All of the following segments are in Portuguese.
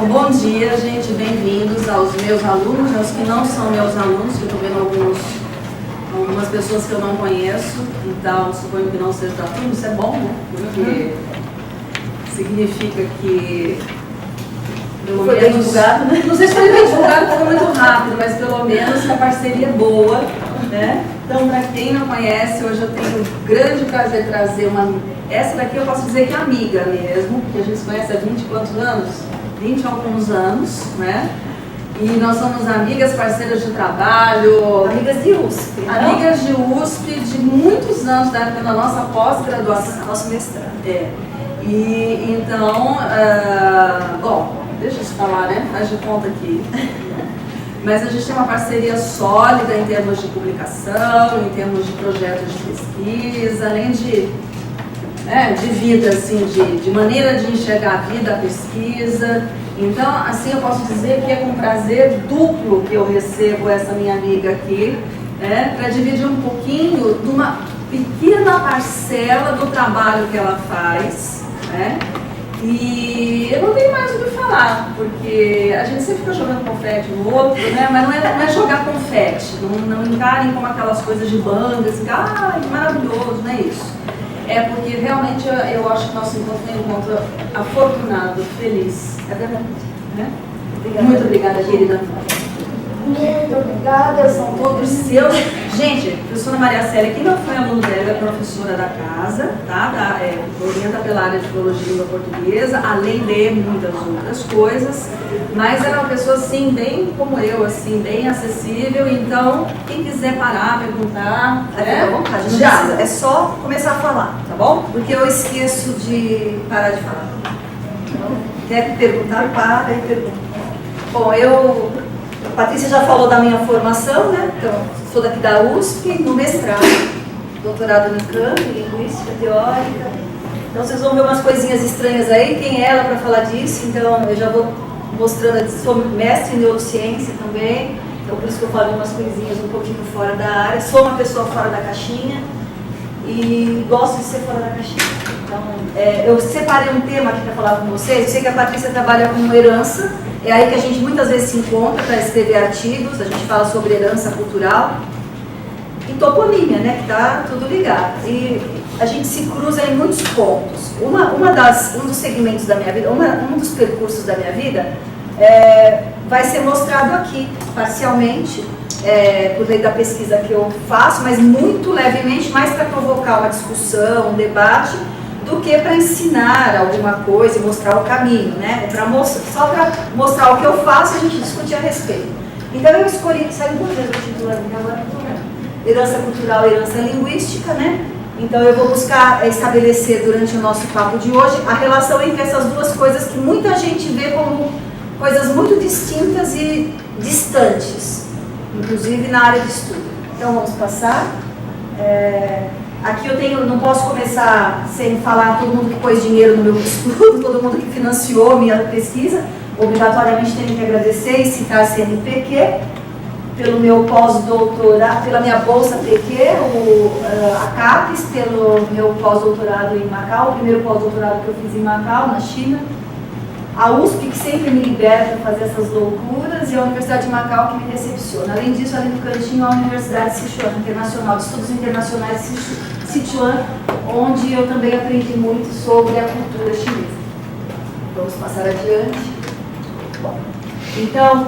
Bom dia, gente, bem-vindos aos meus alunos, aos que não são meus alunos, que eu estou vendo algumas pessoas que eu não conheço, então suponho que não seja da turma, isso é bom, né? Porque significa que pelo foi menos, bem divulgado, né? Não sei se foi bem divulgado, foi muito rápido, mas pelo menos a parceria é boa, né? Então, para quem não conhece, hoje eu tenho o grande prazer de trazer essa daqui eu posso dizer que é amiga mesmo, porque a gente se conhece há 20 e quantos anos? 20 e alguns anos, né? E nós somos amigas, parceiras de trabalho. Amigas de USP. Amigas de USP de muitos anos, da época da nossa pós-graduação. Nosso mestrado. É. E então, bom, deixa eu te falar, né? Faz de conta aqui. Mas a gente tem uma parceria sólida em termos de publicação, em termos de projetos de pesquisa, além de vida, assim, de maneira de enxergar a vida, a pesquisa. Então, assim, eu posso dizer que é com prazer duplo que eu recebo essa minha amiga aqui, para dividir um pouquinho de uma pequena parcela do trabalho que ela faz, né? E eu não tenho mais o que falar, porque a gente sempre fica jogando confete no outro, né? Mas não é jogar confete, não encarem como aquelas coisas de banda, assim, que maravilhoso, não é isso. É porque realmente eu acho que nosso encontro é um encontro afortunado, feliz. É verdade, né? Obrigada. Muito obrigada, querida. Muito obrigada, são todos seus. Gente, a professora Maria Célia, quem não foi aluno dela, é professora da casa, tá? Orienta pela área de filologia e língua portuguesa, além de muitas outras coisas. Mas ela é uma pessoa, assim, bem como eu, assim, bem acessível. Então, quem quiser parar, perguntar, Fica à vontade, não já. precisa, é só começar a falar, tá bom? Porque eu esqueço de parar de falar. Então, quer perguntar, para e pergunta. Bom, a Patrícia já falou da minha formação, né? Então, sou daqui da USP, no mestrado, doutorado no campo, em linguística teórica. Então, vocês vão ver umas coisinhas estranhas aí. Quem é ela para falar disso? Então, eu já vou mostrando, sou mestre em neurociência também. Então, por isso que eu falo umas coisinhas um pouquinho fora da área. Sou uma pessoa fora da caixinha e gosto de ser fora da caixinha. Então, eu separei um tema aqui para falar com vocês. Eu sei que a Patrícia trabalha com herança. É aí que a gente muitas vezes se encontra para escrever artigos, a gente fala sobre herança cultural e toponímia, né, que está tudo ligado. E a gente se cruza em muitos pontos. Um dos segmentos da minha vida, um dos percursos da minha vida vai ser mostrado aqui, parcialmente, por meio da pesquisa que eu faço, mas muito levemente, mais para provocar uma discussão, um debate, do que para ensinar alguma coisa e mostrar o caminho, né? Só para mostrar o que eu faço e a gente discutir a respeito. Então eu escolhi, saiu duas vezes o título aqui, agora não tô. Herança cultural e herança linguística, né? Então eu vou buscar estabelecer durante o nosso papo de hoje a relação entre essas duas coisas que muita gente vê como coisas muito distintas e distantes, inclusive na área de estudo. Então vamos passar. Aqui não posso começar sem falar todo mundo que pôs dinheiro no meu estudo, todo mundo que financiou a minha pesquisa. Obrigatoriamente tenho que agradecer e citar a CNPq, pelo meu pós-doutorado, pela minha bolsa PQ, a CAPES, pelo meu pós-doutorado em Macau, o primeiro pós-doutorado que eu fiz em Macau, na China. A USP, que sempre me libera para fazer essas loucuras, e a Universidade de Macau, que me decepciona. Além disso, ali no cantinho, a Universidade Sichuan Internacional de Estudos Internacionais Sichuan, onde eu também aprendi muito sobre a cultura chinesa. Vamos passar adiante. Bom, então,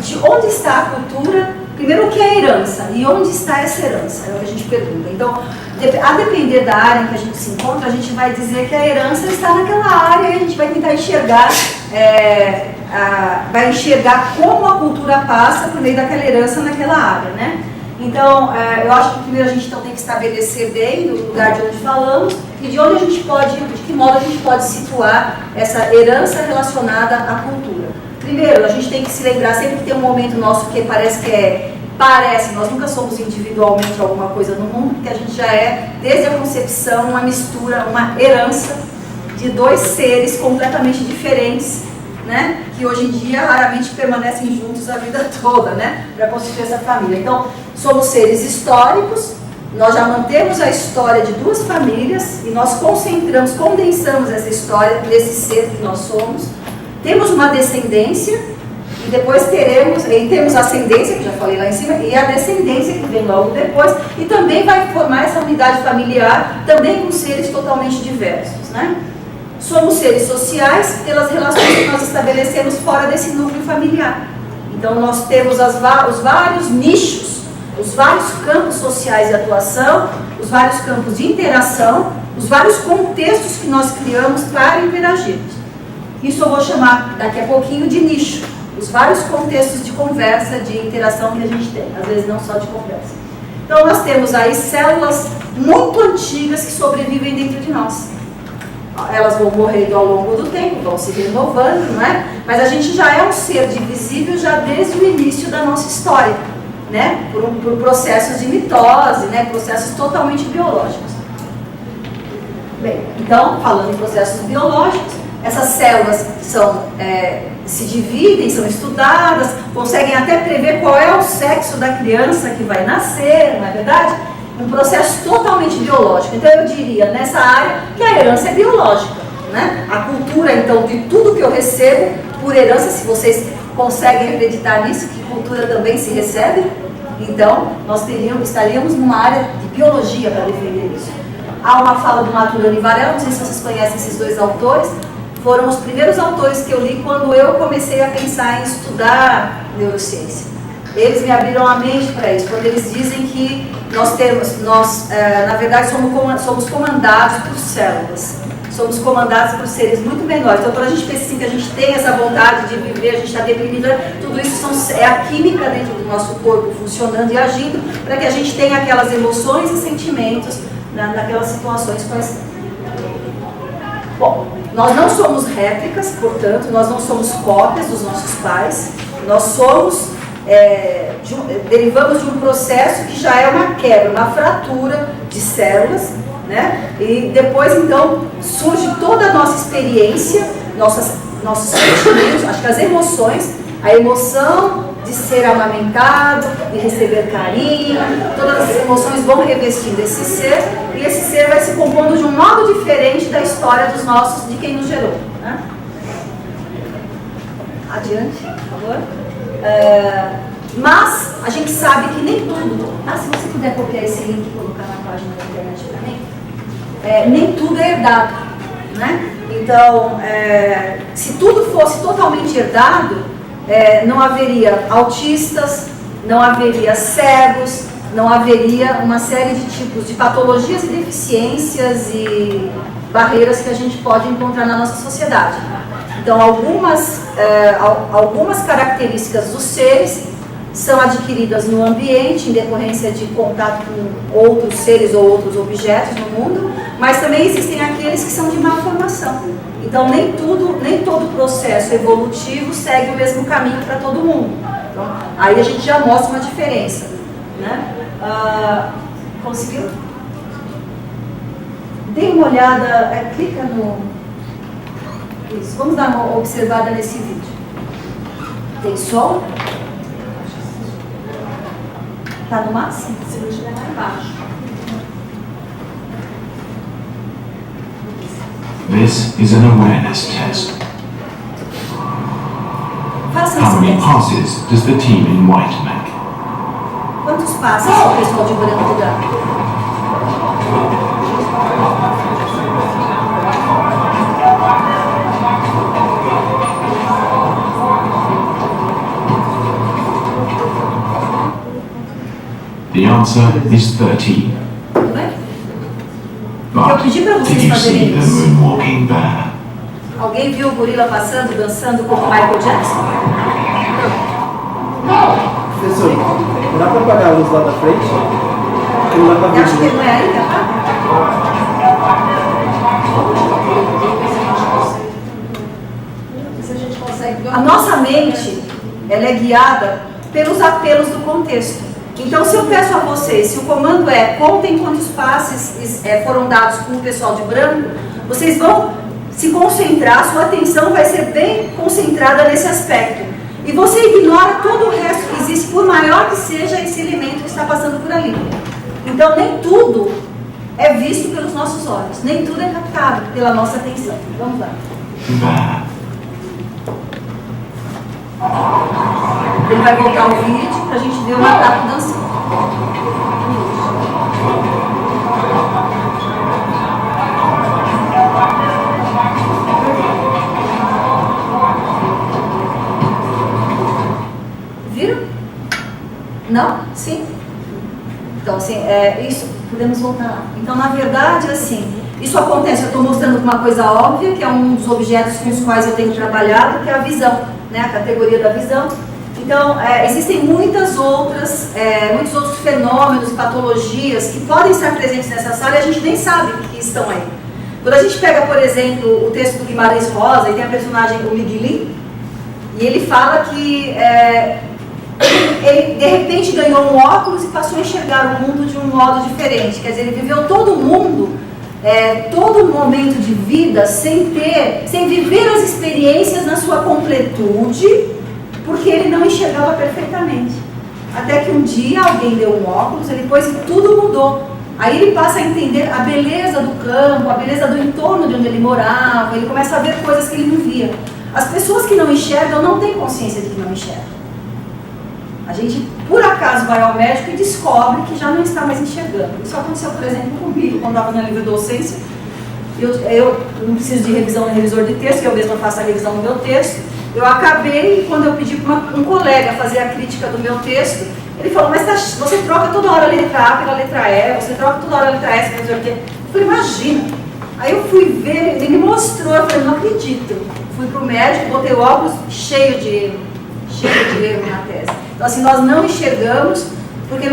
de onde está a cultura? Primeiro, o que é herança? E onde está essa herança? É o que a gente pergunta. Então, a depender da área em que a gente se encontra, a gente vai dizer que a herança está naquela área e a gente vai tentar enxergar, como a cultura passa por meio daquela herança naquela área, né? Então, eu acho que primeiro a gente então tem que estabelecer bem o lugar de onde falamos e de onde a gente pode, de que modo a gente pode situar essa herança relacionada à cultura. Primeiro, a gente tem que se lembrar sempre que tem um momento nosso que parece, nós nunca somos individualmente alguma coisa no mundo, porque a gente já é, desde a concepção, uma mistura, uma herança de dois seres completamente diferentes, né? Que hoje em dia raramente permanecem juntos a vida toda, né? Para constituir essa família. Então, somos seres históricos, nós já mantemos a história de duas famílias e nós condensamos essa história nesse ser que nós somos. temos uma descendência, e depois temos ascendência, que já falei lá em cima, e a descendência que vem logo depois, e também vai formar essa unidade familiar, também com seres totalmente diversos, né? Somos seres sociais pelas relações que nós estabelecemos fora desse núcleo familiar. Então nós temos os vários nichos, os vários campos sociais de atuação, os vários campos de interação, os vários contextos que nós criamos para interagirmos. Isso eu vou chamar daqui a pouquinho de nicho, os vários contextos de conversa, de interação que a gente tem, às vezes não só de conversa. Então nós temos aí células muito antigas que sobrevivem dentro de nós. Elas vão morrendo ao longo do tempo, vão se renovando, não é? Mas a gente já é um ser divisível já desde o início da nossa história, né? Por processos de mitose, né? Processos totalmente biológicos. Bem, então, falando em processos biológicos, essas células se dividem, são estudadas, conseguem até prever qual é o sexo da criança que vai nascer, não é verdade? Um processo totalmente biológico. Então eu diria nessa área que a herança é biológica, né? A cultura, então, de tudo que eu recebo por herança, se vocês conseguem acreditar nisso, que cultura também se recebe, então nós estaríamos numa área de biologia para defender isso. Há uma fala do Maturana e Varela, não sei se vocês conhecem esses dois autores, foram os primeiros autores que eu li quando eu comecei a pensar em estudar neurociência. Eles me abriram a mente para isso, quando eles dizem que nós na verdade, somos comandados por células. Somos comandados por seres muito menores. Então, quando a gente pensa assim, que a gente tem essa vontade de viver, a gente está deprimido, tudo isso é a química dentro do nosso corpo funcionando e agindo para que a gente tenha aquelas emoções e sentimentos naquelas situações quais. Bom, nós não somos réplicas, portanto, nós não somos cópias dos nossos pais, nós somos, derivamos de um processo que já é uma quebra, uma fratura de células, né? E depois, então, surge toda a nossa experiência, nossos sentimentos, acho que as emoções, a emoção de ser amamentado, de receber carinho, todas as emoções vão revestindo esse ser, e esse ser vai se compondo de um modo diferente da história de quem nos gerou, né? Adiante, por favor. Mas a gente sabe que nem tudo, se você puder copiar esse link e colocar na página da internet para mim, nem tudo é herdado, né? Então, se tudo fosse totalmente herdado, não haveria autistas, não haveria cegos, não haveria uma série de tipos de patologias e deficiências e barreiras que a gente pode encontrar na nossa sociedade. Então, algumas características dos seres são adquiridas no ambiente, em decorrência de contato com outros seres ou outros objetos no mundo, mas também existem aqueles que são de malformação. Então, nem todo processo evolutivo segue o mesmo caminho para todo mundo. Então, aí a gente já mostra uma diferença, né? Conseguiu? Dê uma olhada, clica no... Isso, vamos dar uma observada nesse vídeo. Tem som? Está no máximo? Se não estiver lá embaixo. This is an awareness test. How many passes does the team in white make? Quantos passos o pessoal de branco dá? The answer is 13. Eu pedi para Did vocês you see fazerem the isso. moonwalking bear? Alguém viu o gorila passando, dançando como Michael Jackson? Professor, dá para apagar a luz lá da frente? Não dá para Eu acho que ver. ele não é ainda, tá? Se a gente consegue... A nossa mente, ela é guiada pelos apelos do contexto. Então, se eu peço a vocês, se o comando contem quantos passes foram dados com o pessoal de branco, vocês vão se concentrar, sua atenção vai ser bem concentrada nesse aspecto. E você ignora todo o resto que existe, por maior que seja esse elemento que está passando por ali. Então, nem tudo é visto pelos nossos olhos, nem tudo é captado pela nossa atenção. Vamos lá. Bear. Ele vai voltar o vídeo para a gente ver o macaco dançando. Viram? Não? Sim? Então, assim, isso, podemos voltar lá. Então, na verdade, assim, isso acontece, eu estou mostrando uma coisa óbvia, que é um dos objetos com os quais eu tenho trabalhado, que é a visão, né, a categoria da visão. Então, existem muitos outros fenômenos e patologias que podem estar presentes nessa sala e a gente nem sabe que estão aí. Quando a gente pega, por exemplo, o texto do Guimarães Rosa, e tem a personagem, o Miguelin, e ele fala que ele de repente ganhou um óculos e passou a enxergar o mundo de um modo diferente. Quer dizer, ele viveu todo o mundo, todo momento de vida sem viver as experiências na sua completude, porque ele não enxergava perfeitamente. Até que um dia alguém deu um óculos, ele pôs e tudo mudou. Aí ele passa a entender a beleza do campo, a beleza do entorno de onde ele morava, ele começa a ver coisas que ele não via. As pessoas que não enxergam não têm consciência de que não enxergam. A gente, por acaso, vai ao médico e descobre que já não está mais enxergando. Isso aconteceu, por exemplo, comigo, quando eu estava na livre docência. Eu não preciso de revisão no revisor de texto, que eu mesma faço a revisão do meu texto. Eu acabei, quando eu pedi para um colega fazer a crítica do meu texto, ele falou, mas você troca toda hora a letra A pela letra E, você troca toda hora a letra S, não sei o quê. Eu falei, imagina. Aí eu fui ver, ele me mostrou, eu falei, não acredito. Fui para o médico, botei o óculos cheio de erro na tese. Então, assim, nós não enxergamos, porque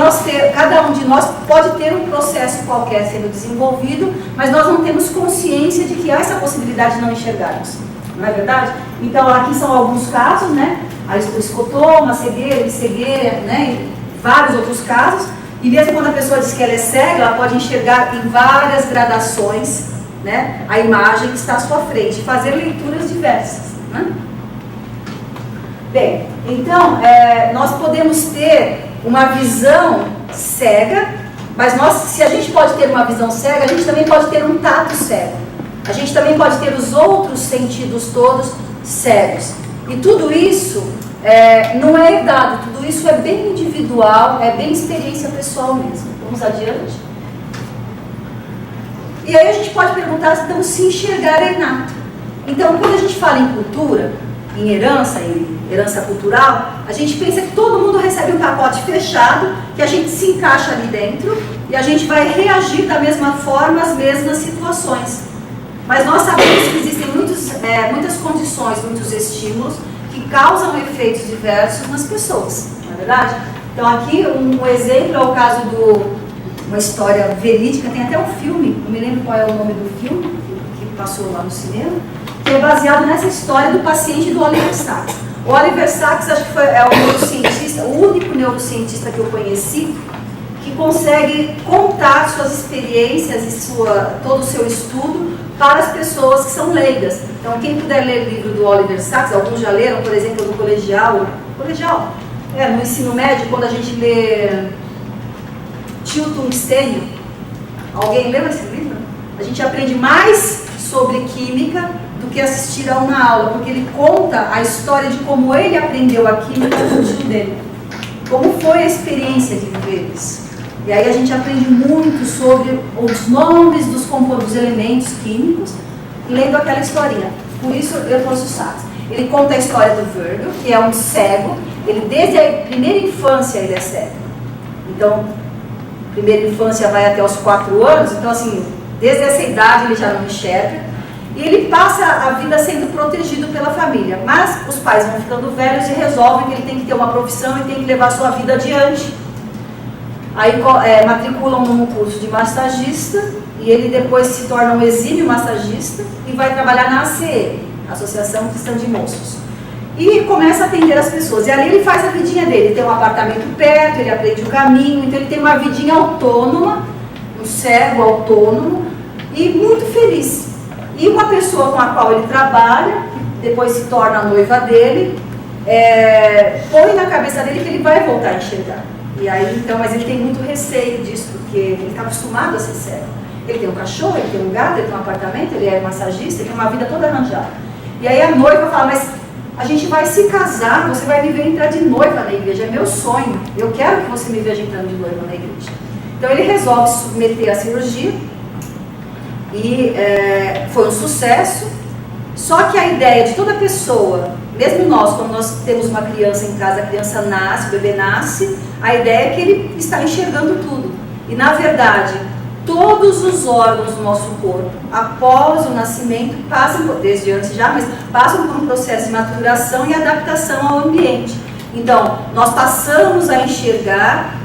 cada um de nós pode ter um processo qualquer sendo desenvolvido, mas nós não temos consciência de que há essa possibilidade de não enxergarmos. Não é verdade? Então, aqui são alguns casos, né? A escotoma, a cegueira, né? E vários outros casos. E mesmo quando a pessoa diz que ela é cega, ela pode enxergar em várias gradações, né, a imagem que está à sua frente, fazer leituras diversas, né? Bem, então, nós podemos ter uma visão cega, mas se a gente pode ter uma visão cega, a gente também pode ter um tato cego. A gente também pode ter os outros sentidos todos cegos. E tudo isso não é herdado, tudo isso é bem individual, é bem experiência pessoal mesmo. Vamos adiante. E aí a gente pode perguntar então, se enxergar é inato. Então, quando a gente fala em cultura, em herança cultural, a gente pensa que todo mundo recebe um pacote fechado, que a gente se encaixa ali dentro e a gente vai reagir da mesma forma às mesmas situações. Mas nós sabemos que existem muitas condições, muitos estímulos que causam efeitos diversos nas pessoas, não é verdade? Então aqui um exemplo é o caso uma história verídica, tem até um filme, não me lembro qual é o nome do filme, que passou lá no cinema, que é baseado nessa história do paciente do Oliver Sacks. O Oliver Sacks, acho que é o neurocientista, o único neurocientista que eu conheci, que consegue contar suas experiências e todo o seu estudo para as pessoas que são leigas. Então, quem puder ler o livro do Oliver Sacks, alguns já leram, por exemplo, no colegial, no ensino médio, quando a gente lê Tio Tungstênio, alguém leu esse livro? A gente aprende mais sobre química do que assistir a uma aula, porque ele conta a história de como ele aprendeu a química do tio dele, como foi a experiência de viver isso. E aí a gente aprende muito sobre os nomes dos elementos químicos, lendo aquela historinha. Por isso eu trouxe o Sacks. Ele conta a história do Virgil, que é um cego. Ele desde a primeira infância ele é cego. Então, primeira infância vai até os 4 anos, então assim, desde essa idade ele já não enxerga. E ele passa a vida sendo protegido pela família. Mas os pais vão ficando velhos e resolvem que ele tem que ter uma profissão e tem que levar a sua vida adiante. Aí matriculam num curso de massagista e ele depois se torna um exímio massagista e vai trabalhar na ACE, Associação Cristã de Moços. E começa a atender as pessoas. E ali ele faz a vidinha dele. Ele tem um apartamento perto, ele aprende o caminho, então ele tem uma vidinha autônoma, um cego autônomo e muito feliz. E uma pessoa com a qual ele trabalha, que depois se torna a noiva dele, põe na cabeça dele que ele vai voltar a enxergar. E aí, então, mas ele tem muito receio disso, porque ele está acostumado a ser cego. Ele tem um cachorro, ele tem um gato, ele tem um apartamento, ele é massagista, ele tem uma vida toda arranjada. E aí a noiva fala, mas a gente vai se casar, você vai me ver entrar de noiva na igreja, é meu sonho, eu quero que você me veja entrando de noiva na igreja. Então ele resolve se submeter à cirurgia, e foi um sucesso, só que a ideia de toda pessoa, mesmo nós, quando nós temos uma criança em casa, a criança nasce, o bebê nasce, a ideia é que ele está enxergando tudo, e na verdade, todos os órgãos do nosso corpo, após o nascimento, passam por, desde antes já, mas passam por um processo de maturação e adaptação ao ambiente. Então, nós passamos a enxergar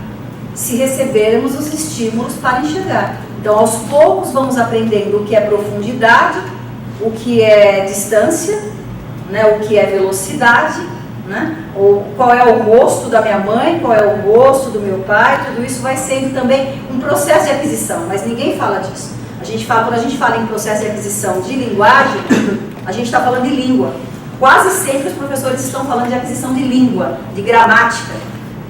se recebermos os estímulos para enxergar. Então, aos poucos vamos aprendendo o que é profundidade, o que é distância, né, o que é velocidade, né, ou qual é o rosto da minha mãe, qual é o rosto do meu pai, tudo isso vai sendo também um processo de aquisição, mas ninguém fala disso. Quando a gente fala em processo de aquisição de linguagem, a gente está falando de língua. Quase sempre os professores estão falando de aquisição de língua, de gramática,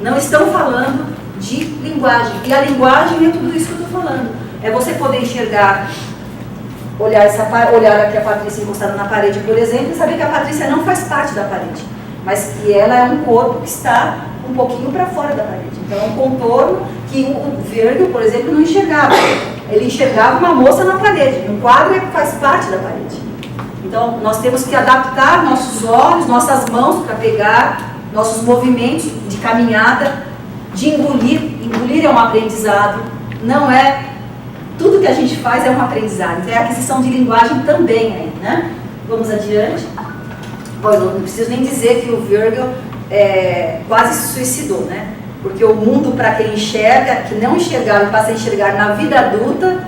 não estão falando de linguagem. E a linguagem é tudo isso que eu estou falando. É você poder enxergar, olhar aqui a Patrícia encostada na parede, por exemplo, e saber que a Patrícia não faz parte da parede, mas que ela é um corpo que está um pouquinho para fora da parede. Então é um contorno que o Virgil, por exemplo, não enxergava. Ele enxergava uma moça na parede, um quadro que faz parte da parede. Então nós temos que adaptar nossos olhos, nossas mãos para pegar, nossos movimentos de caminhada, de engolir. Engolir é um aprendizado, não é... Tudo que a gente faz é um aprendizado, então é a aquisição de linguagem também aí, né? Vamos adiante. Bom, eu não preciso nem dizer que o Virgil quase se suicidou, né? Porque o mundo para quem enxerga, que não enxergava e passa a enxergar na vida adulta,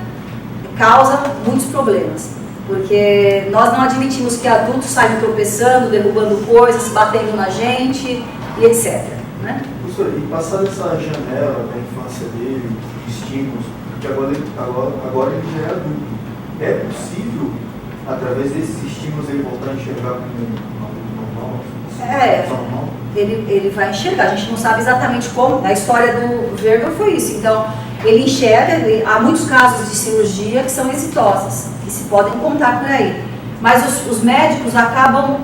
causa muitos problemas. Porque nós não admitimos que adultos saiam tropeçando, derrubando coisas, batendo na gente e etc. Né? Professor, e passar essa janela da infância dele, estímulos, porque agora ele já é adulto. É possível, através desses estímulos, ele voltar a enxergar como normal? Ele vai enxergar. A gente não sabe exatamente como. A história do Virgil foi isso. Então, ele enxerga. Há muitos casos de cirurgia que são exitosas, que se podem contar por aí. Mas os médicos acabam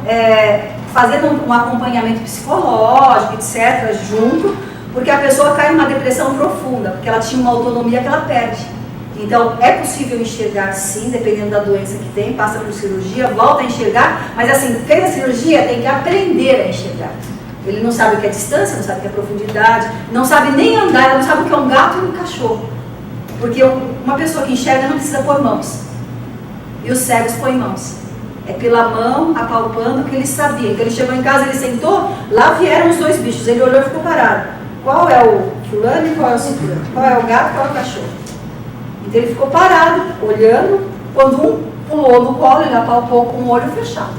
fazendo um acompanhamento psicológico, etc., junto, porque a pessoa cai numa depressão profunda, porque ela tinha uma autonomia que ela perde. Então, é possível enxergar sim, dependendo da doença que tem, passa por cirurgia, volta a enxergar, mas assim, fez a cirurgia, tem que aprender a enxergar. Ele não sabe o que é distância, não sabe o que é profundidade, não sabe nem andar, ela não sabe o que é um gato e um cachorro. Porque uma pessoa que enxerga não precisa pôr mãos. E os cegos põem mãos. É pela mão, apalpando, que ele sabia. Então ele chegou em casa, ele sentou, lá vieram os dois bichos, ele olhou e ficou parado. Qual é o fulano e qual é o ciclano? Qual é o gato e qual é o cachorro? Então ele ficou parado, olhando, quando um pulou no colo, ele apalpou com o olho fechado.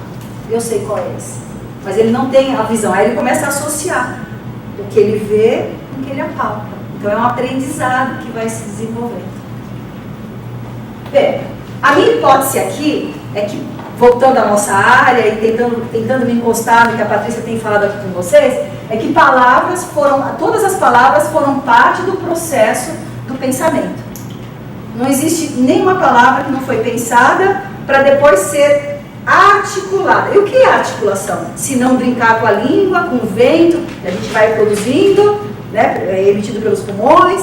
Eu sei qual é esse. Mas ele não tem a visão. Aí ele começa a associar o que ele vê com o que ele apalpa. Então é um aprendizado que vai se desenvolvendo. Bem, a minha hipótese aqui é que, voltando à nossa área e tentando me encostar no que a Patrícia tem falado aqui com vocês, é que todas as palavras foram parte do processo do pensamento. Não existe nenhuma palavra que não foi pensada para depois ser articulada. E o que é articulação? Se não brincar com a língua, com o vento, a gente vai produzindo, né, é emitido pelos pulmões.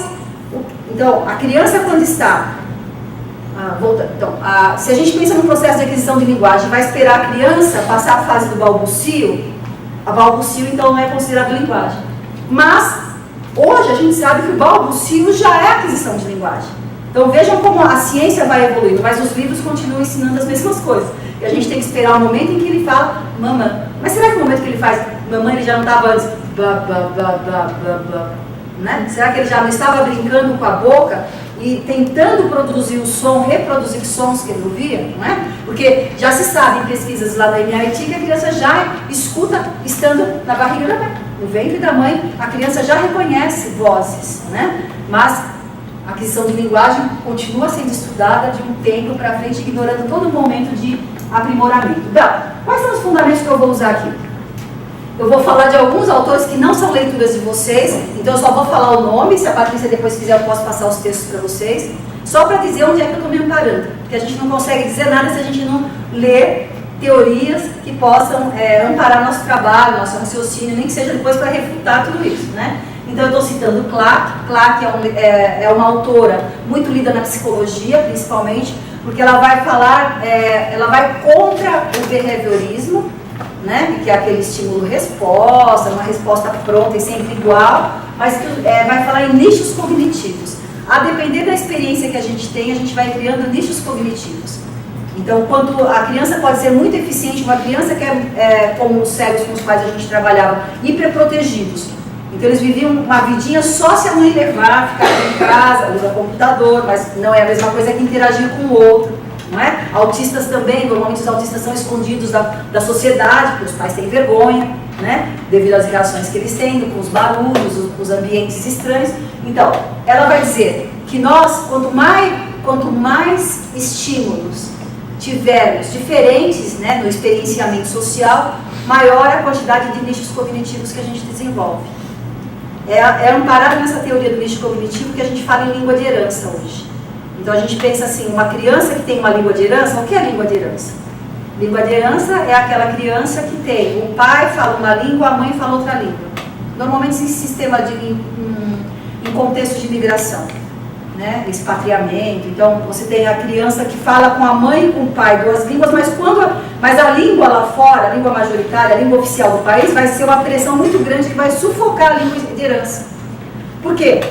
Então, a criança quando está... se a gente pensa no processo de aquisição de linguagem, vai esperar a criança passar a fase do balbucio, a balbucio então não é considerado linguagem. Mas, hoje a gente sabe que o balbucio já é aquisição de linguagem. Então vejam como a ciência vai evoluindo, mas os livros continuam ensinando as mesmas coisas. E a gente tem que esperar o momento em que ele fala mamã. Mas será que no momento que ele faz mamã ele já não estava antes? Né? Será que ele já não estava brincando com a boca e tentando produzir o som, reproduzir sons que ele ouvia? Não é? Porque já se sabe em pesquisas lá da MIT que a criança já escuta estando na barriga da mãe. No ventre da mãe, a criança já reconhece vozes, né? Mas a aquisição de linguagem continua sendo estudada de um tempo para frente, ignorando todo momento de aprimoramento. Então, quais são os fundamentos que eu vou usar aqui? Eu vou falar de alguns autores que não são leituras de vocês, então eu só vou falar o nome, se a Patrícia depois quiser eu posso passar os textos para vocês, só para dizer onde é que eu estou me amparando, porque a gente não consegue dizer nada se a gente não ler teorias que possam amparar nosso trabalho, nosso raciocínio, nem que seja depois para refutar tudo isso, né? Então eu estou citando Clark. Clark é uma autora muito lida na psicologia, principalmente, porque ela vai falar, ela vai contra o behaviorismo, né? Que é aquele estímulo-resposta, uma resposta pronta e sempre igual, mas que vai falar em nichos cognitivos. A depender da experiência que a gente tem, a gente vai criando nichos cognitivos. Então, quando a criança pode ser muito eficiente, uma criança que como os cegos com os quais a gente trabalhava, hiperprotegidos. Então, eles viviam uma vidinha só se a mãe levar, ficar em casa, usar computador, mas não é a mesma coisa que interagir com o outro, não é? Autistas também, normalmente os autistas são escondidos da sociedade, porque os pais têm vergonha, né? Devido às reações que eles têm, com os barulhos, os ambientes estranhos. Então, ela vai dizer que nós, quanto mais estímulos tivermos diferentes, né, no experienciamento social, maior a quantidade de nichos cognitivos que a gente desenvolve. É amparado nessa teoria do nicho cognitivo que a gente fala em língua de herança hoje. Então a gente pensa assim, uma criança que tem uma língua de herança, o que é língua de herança? Língua de herança é aquela criança que tem, o pai fala uma língua, a mãe fala outra língua. Normalmente em sistema em contexto de migração, né? Expatriamento. Então você tem a criança que fala com a mãe e com o pai duas línguas, mas a língua lá fora, a língua majoritária, a língua oficial do país, vai ser uma pressão muito grande que vai sufocar a língua de herança. Por quê?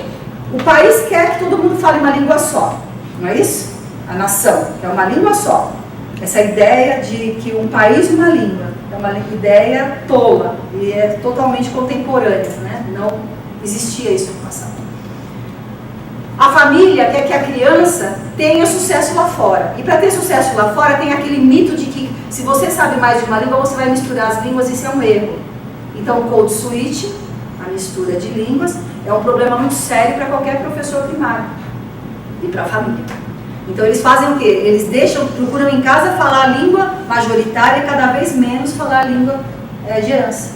O país quer que todo mundo fale uma língua só, não é isso? A nação é uma língua só. Essa ideia de que um país e uma língua é uma ideia tola e é totalmente contemporânea, né? Não existia isso no passado. A família quer que a criança tenha sucesso lá fora. E para ter sucesso lá fora tem aquele mito de que se você sabe mais de uma língua, você vai misturar as línguas e isso é um erro. Então o code switch, a mistura de línguas, é um problema muito sério para qualquer professor primário e para a família. Então eles fazem o quê? Eles procuram em casa falar a língua majoritária e cada vez menos falar a língua de herança.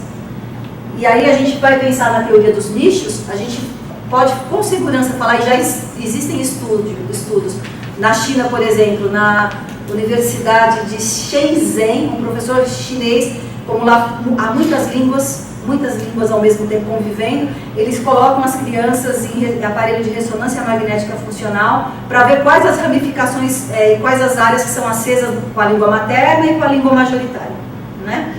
E aí a gente vai pensar na teoria dos nichos, a gente pode com segurança falar, e já existem estudos. Na China, por exemplo, na Universidade de Shenzhen, um professor chinês, como lá há muitas línguas ao mesmo tempo convivendo, eles colocam as crianças em aparelho de ressonância magnética funcional para ver quais as ramificações, quais as áreas que são acesas com a língua materna e com a língua majoritária, né?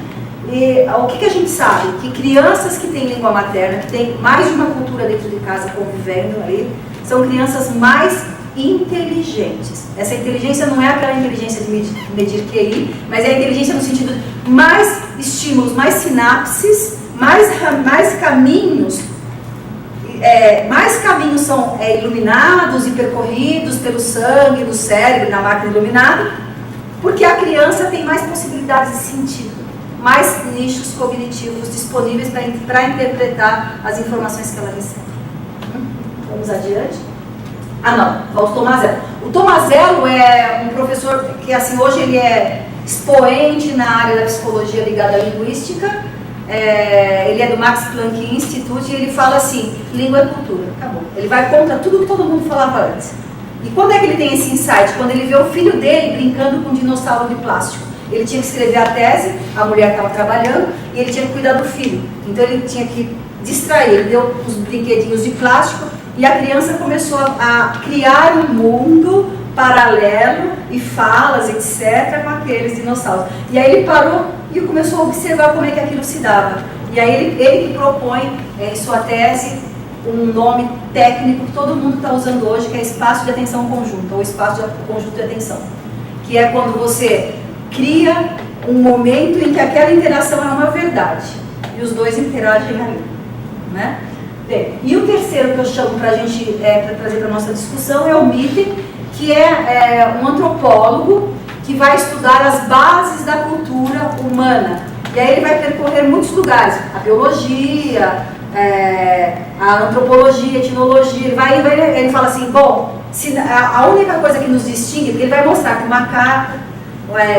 E o que a gente sabe? Que crianças que têm língua materna, que têm mais de uma cultura dentro de casa convivendo ali, são crianças mais inteligentes. Essa inteligência não é aquela inteligência de medir QI, mas é a inteligência no sentido de mais estímulos, mais sinapses, mais caminhos são iluminados e percorridos pelo sangue, do cérebro, na máquina iluminada, porque a criança tem mais possibilidades de sentido, mais nichos cognitivos disponíveis para interpretar as informações que ela recebe. Vamos adiante? Falta o Tomazello. O Tomazello é um professor que assim, hoje ele é expoente na área da psicologia ligada à linguística. Ele é do Max Planck Institute e ele fala assim, língua é cultura, acabou. Ele vai contra tudo que todo mundo falava antes. E quando é que ele tem esse insight? Quando ele vê o filho dele brincando com um dinossauro de plástico. Ele tinha que escrever a tese, a mulher estava trabalhando e ele tinha que cuidar do filho. Então ele tinha que distrair, ele deu os brinquedinhos de plástico e a criança começou a criar um mundo paralelo e falas, etc., com aqueles dinossauros. E aí ele parou e começou a observar como é que aquilo se dava. E aí ele que propõe em sua tese um nome técnico que todo mundo está usando hoje, que é espaço de atenção conjunta, ou espaço de conjunto de atenção. Que é quando você cria um momento em que aquela interação é uma verdade. E os dois interagem ali, né? Bem, e o terceiro que eu chamo para a gente trazer para a nossa discussão é o Mitten, que é um antropólogo que vai estudar as bases da cultura humana. E aí ele vai percorrer muitos lugares, a biologia, a antropologia, a etnologia, ele fala assim, bom, a única coisa que nos distingue, porque ele vai mostrar que o macaco,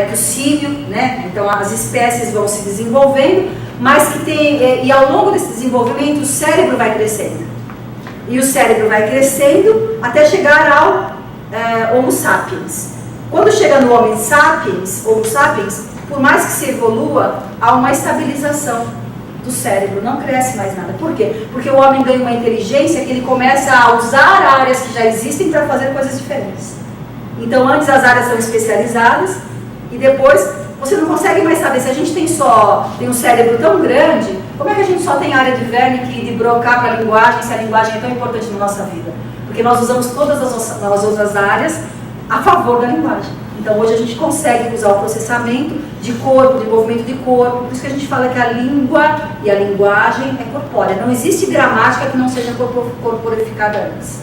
que o símio, né, então as espécies vão se desenvolvendo, mas que e ao longo desse desenvolvimento o cérebro vai crescendo. E o cérebro vai crescendo até chegar ao Homo sapiens. Quando chega no Homo sapiens, por mais que se evolua, há uma estabilização do cérebro, não cresce mais nada. Por quê? Porque o homem ganha uma inteligência que ele começa a usar áreas que já existem para fazer coisas diferentes. Então antes as áreas são especializadas e depois você não consegue mais saber se a gente tem um cérebro tão grande, como é que a gente só tem área de Wernicke e de Broca para a linguagem, se a linguagem é tão importante na nossa vida? Porque nós usamos todas as outras áreas a favor da linguagem. Então hoje a gente consegue usar o processamento de corpo, de movimento de corpo, por isso que a gente fala que a língua e a linguagem é corpórea. Não existe gramática que não seja corporificada antes.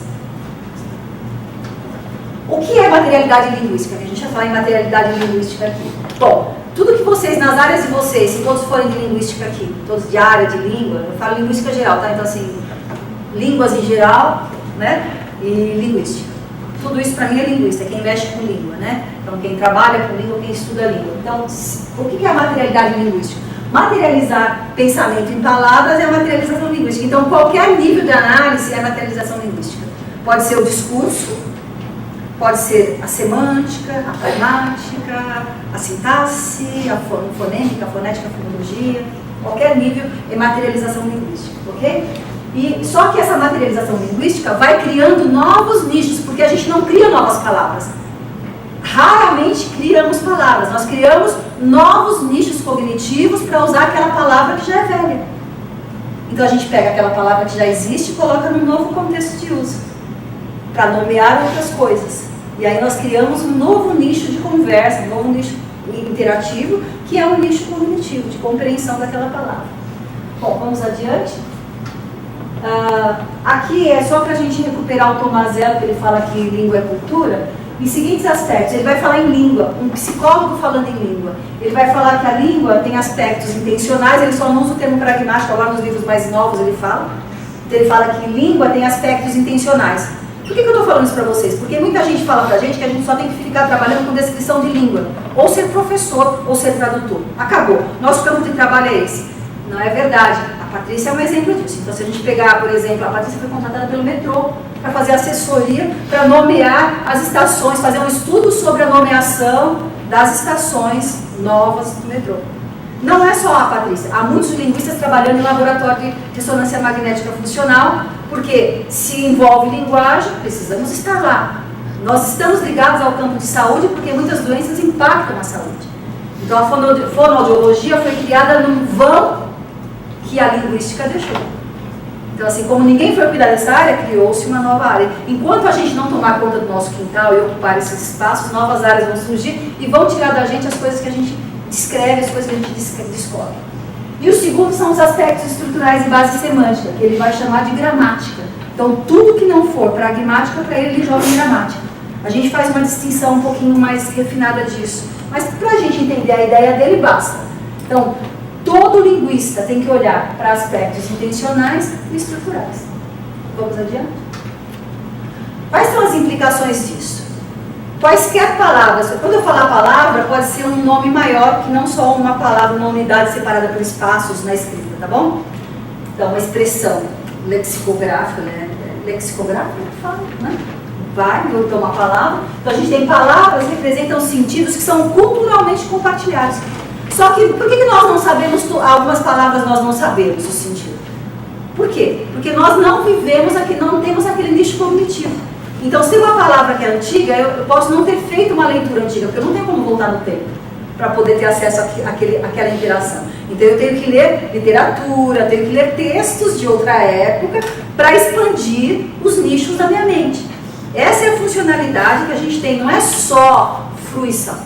O que é materialidade linguística? A gente vai falar em materialidade linguística aqui. Bom, tudo que vocês, nas áreas de vocês, se todos forem de linguística aqui, todos de área de língua, eu falo linguística geral, tá? Então assim, línguas em geral, né? E linguística. Tudo isso para mim é linguista, quem mexe com língua, né? Então quem trabalha com língua, quem estuda língua. Então, o que é a materialidade linguística? Materializar pensamento em palavras é a materialização linguística. Então qualquer nível de análise é materialização linguística. Pode ser o discurso, pode ser a semântica, a pragmática, a sintaxe, a fonêmica, a fonética, a fonologia. Qualquer nível é materialização linguística, ok? E só que essa materialização linguística vai criando novos nichos, porque a gente não cria novas palavras. Raramente criamos palavras, nós criamos novos nichos cognitivos para usar aquela palavra que já é velha. Então a gente pega aquela palavra que já existe e coloca num novo contexto de uso, para nomear outras coisas. E aí nós criamos um novo nicho de conversa, um novo nicho interativo, que é um nicho cognitivo, de compreensão daquela palavra. Bom, vamos adiante. Aqui é só para a gente recuperar o Tomazello, que ele fala que língua é cultura, em seguintes aspectos. Ele vai falar em língua, um psicólogo falando em língua. Ele vai falar que a língua tem aspectos intencionais, ele só não usa o termo pragmático, agora nos livros mais novos ele fala. Então ele fala que língua tem aspectos intencionais. Por que eu estou falando isso para vocês? Porque muita gente fala para a gente que a gente só tem que ficar trabalhando com descrição de língua, ou ser professor, ou ser tradutor. Acabou. Nosso campo de trabalho é esse. Não é verdade. A Patrícia é um exemplo disso. Então, se a gente pegar, por exemplo, a Patrícia foi contratada pelo metrô para fazer assessoria, para nomear as estações, fazer um estudo sobre a nomeação das estações novas do metrô. Não é só a Patrícia. Há muitos linguistas trabalhando em laboratório de ressonância magnética funcional, porque se envolve linguagem, precisamos estar lá. Nós estamos ligados ao campo de saúde porque muitas doenças impactam a saúde. Então, a fonoaudiologia foi criada num vão que a linguística deixou. Então, assim, como ninguém foi cuidar dessa área, criou-se uma nova área. Enquanto a gente não tomar conta do nosso quintal e ocupar esses espaços, novas áreas vão surgir e vão tirar da gente as coisas que a gente descreve, as coisas que a gente descobre. E o segundo são os aspectos estruturais e base semântica, que ele vai chamar de gramática. Então, tudo que não for pragmática, para ele joga em gramática. A gente faz uma distinção um pouquinho mais refinada disso. Mas para a gente entender a ideia dele, basta. Então, todo linguista tem que olhar para aspectos intencionais e estruturais. Vamos adiante? Quais são as implicações disso? Quaisquer palavras, quando eu falar palavra, pode ser um nome maior que não só uma palavra, uma unidade separada por espaços na escrita, tá bom? Então, uma expressão lexicográfica, né? Lexicográfica, fala, né? Vai, então uma palavra. Então a gente tem palavras que representam sentidos que são culturalmente compartilhados. Só que, por que nós não sabemos, algumas palavras nós não sabemos o sentido? Por quê? Porque nós não vivemos aqui, não temos aquele nicho cognitivo. Então, se uma palavra que é antiga, eu posso não ter feito uma leitura antiga, porque eu não tenho como voltar no tempo para poder ter acesso àquela interação. Então, eu tenho que ler literatura, tenho que ler textos de outra época para expandir os nichos da minha mente. Essa é a funcionalidade que a gente tem, não é só fruição.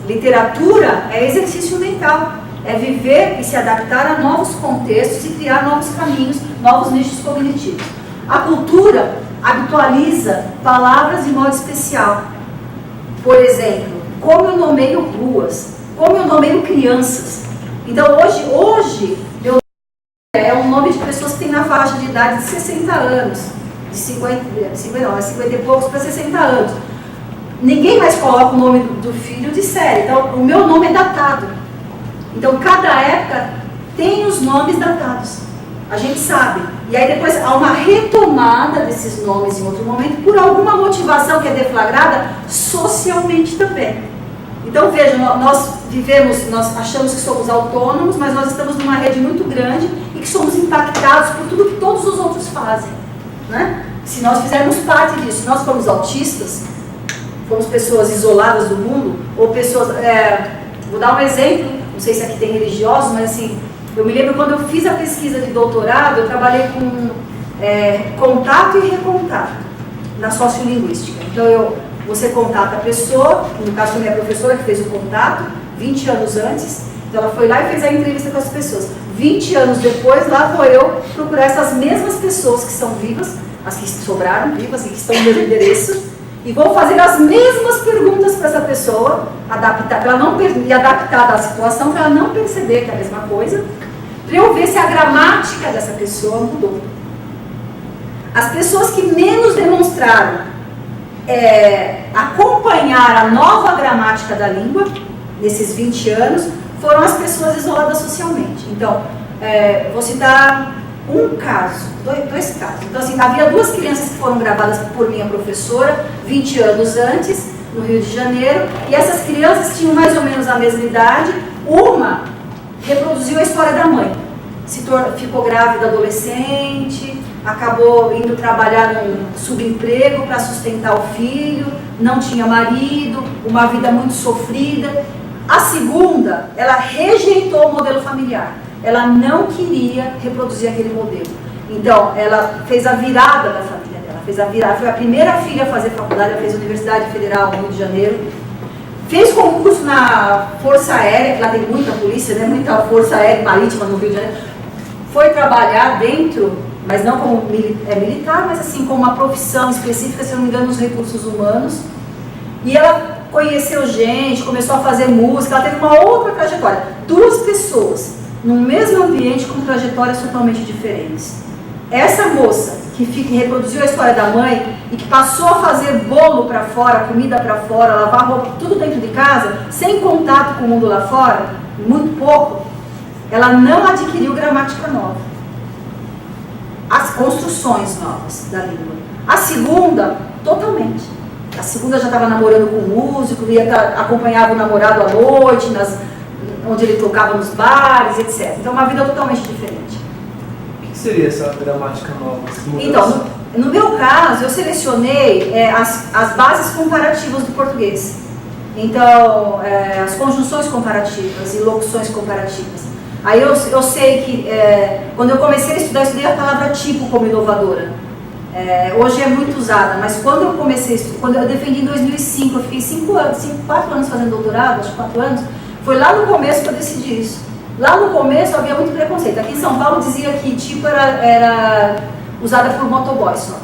Literatura é exercício mental, é viver e se adaptar a novos contextos e criar novos caminhos, novos nichos cognitivos. A cultura habitualiza palavras de modo especial. Por exemplo, como eu nomeio ruas, como eu nomeio crianças. Então hoje eu é um nome de pessoas que têm na faixa de idade de 60 anos, de 50 e poucos para 60 anos. Ninguém mais coloca o nome do filho de série. Então, o meu nome é datado. Então, cada época tem os nomes datados. A gente sabe. E aí depois há uma retomada desses nomes em outro momento por alguma motivação que é deflagrada socialmente também. Então, vejam, nós nós achamos que somos autônomos, mas nós estamos numa rede muito grande e que somos impactados por tudo que todos os outros fazem, né? Se nós fizermos parte disso, nós fomos autistas, fomos pessoas isoladas do mundo, ou pessoas... vou dar um exemplo, não sei se aqui tem religiosos, mas assim, eu me lembro quando eu fiz a pesquisa de doutorado, eu trabalhei com contato e recontato na sociolinguística. Então, você contata a pessoa, no caso foi minha professora que fez o contato, 20 anos antes, então ela foi lá e fez a entrevista com as pessoas. 20 anos depois, lá vou eu procurar essas mesmas pessoas que são vivas, as que sobraram vivas e que estão no meu endereço, e vou fazer as mesmas perguntas para essa pessoa, adaptada à situação, para ela não perceber que é a mesma coisa, para eu ver se a gramática dessa pessoa mudou. As pessoas que menos demonstraram acompanhar a nova gramática da língua, nesses 20 anos, foram as pessoas isoladas socialmente. Então, vou citar um caso, dois casos. Então, assim, havia 2 crianças que foram gravadas por minha professora, 20 anos antes, no Rio de Janeiro, e essas crianças tinham mais ou menos a mesma idade. Uma reproduziu a história da mãe, ficou grávida adolescente, acabou indo trabalhar num subemprego para sustentar o filho, não tinha marido, uma vida muito sofrida. A segunda, ela rejeitou o modelo familiar. Ela não queria reproduzir aquele modelo. Então, ela fez a virada da família dela. Foi a primeira filha a fazer faculdade, ela fez a Universidade Federal no Rio de Janeiro. Fez concurso na Força Aérea, que lá tem muita polícia, né? Muita Força Aérea Marítima no Rio de Janeiro. Foi trabalhar dentro, mas não como militar, mas assim, como uma profissão específica, se não me engano, nos recursos humanos. E ela conheceu gente, começou a fazer música, ela teve uma outra trajetória. 2 pessoas no mesmo ambiente com trajetórias totalmente diferentes. Essa moça que reproduziu a história da mãe e que passou a fazer bolo para fora, comida para fora, lavar roupa, tudo dentro de casa, sem contato com o mundo lá fora, muito pouco, ela não adquiriu gramática nova. As construções novas da língua. A segunda, totalmente. A segunda já estava namorando com um músico, acompanhava o namorado à noite, onde ele tocava nos bares, etc. Então, uma vida totalmente diferente. O que seria essa gramática nova? Então, no meu caso, eu selecionei as bases comparativas do português. Então, as conjunções comparativas e locuções comparativas. Aí eu sei que, quando eu comecei a estudar, eu estudei a palavra tipo como inovadora. Hoje é muito usada, mas quando eu defendi em 2005, eu fiquei 4 anos fazendo doutorado, acho que 4 anos, foi lá no começo que eu decidi isso. Lá no começo havia muito preconceito. Aqui em São Paulo dizia que tipo era usada por motoboy só.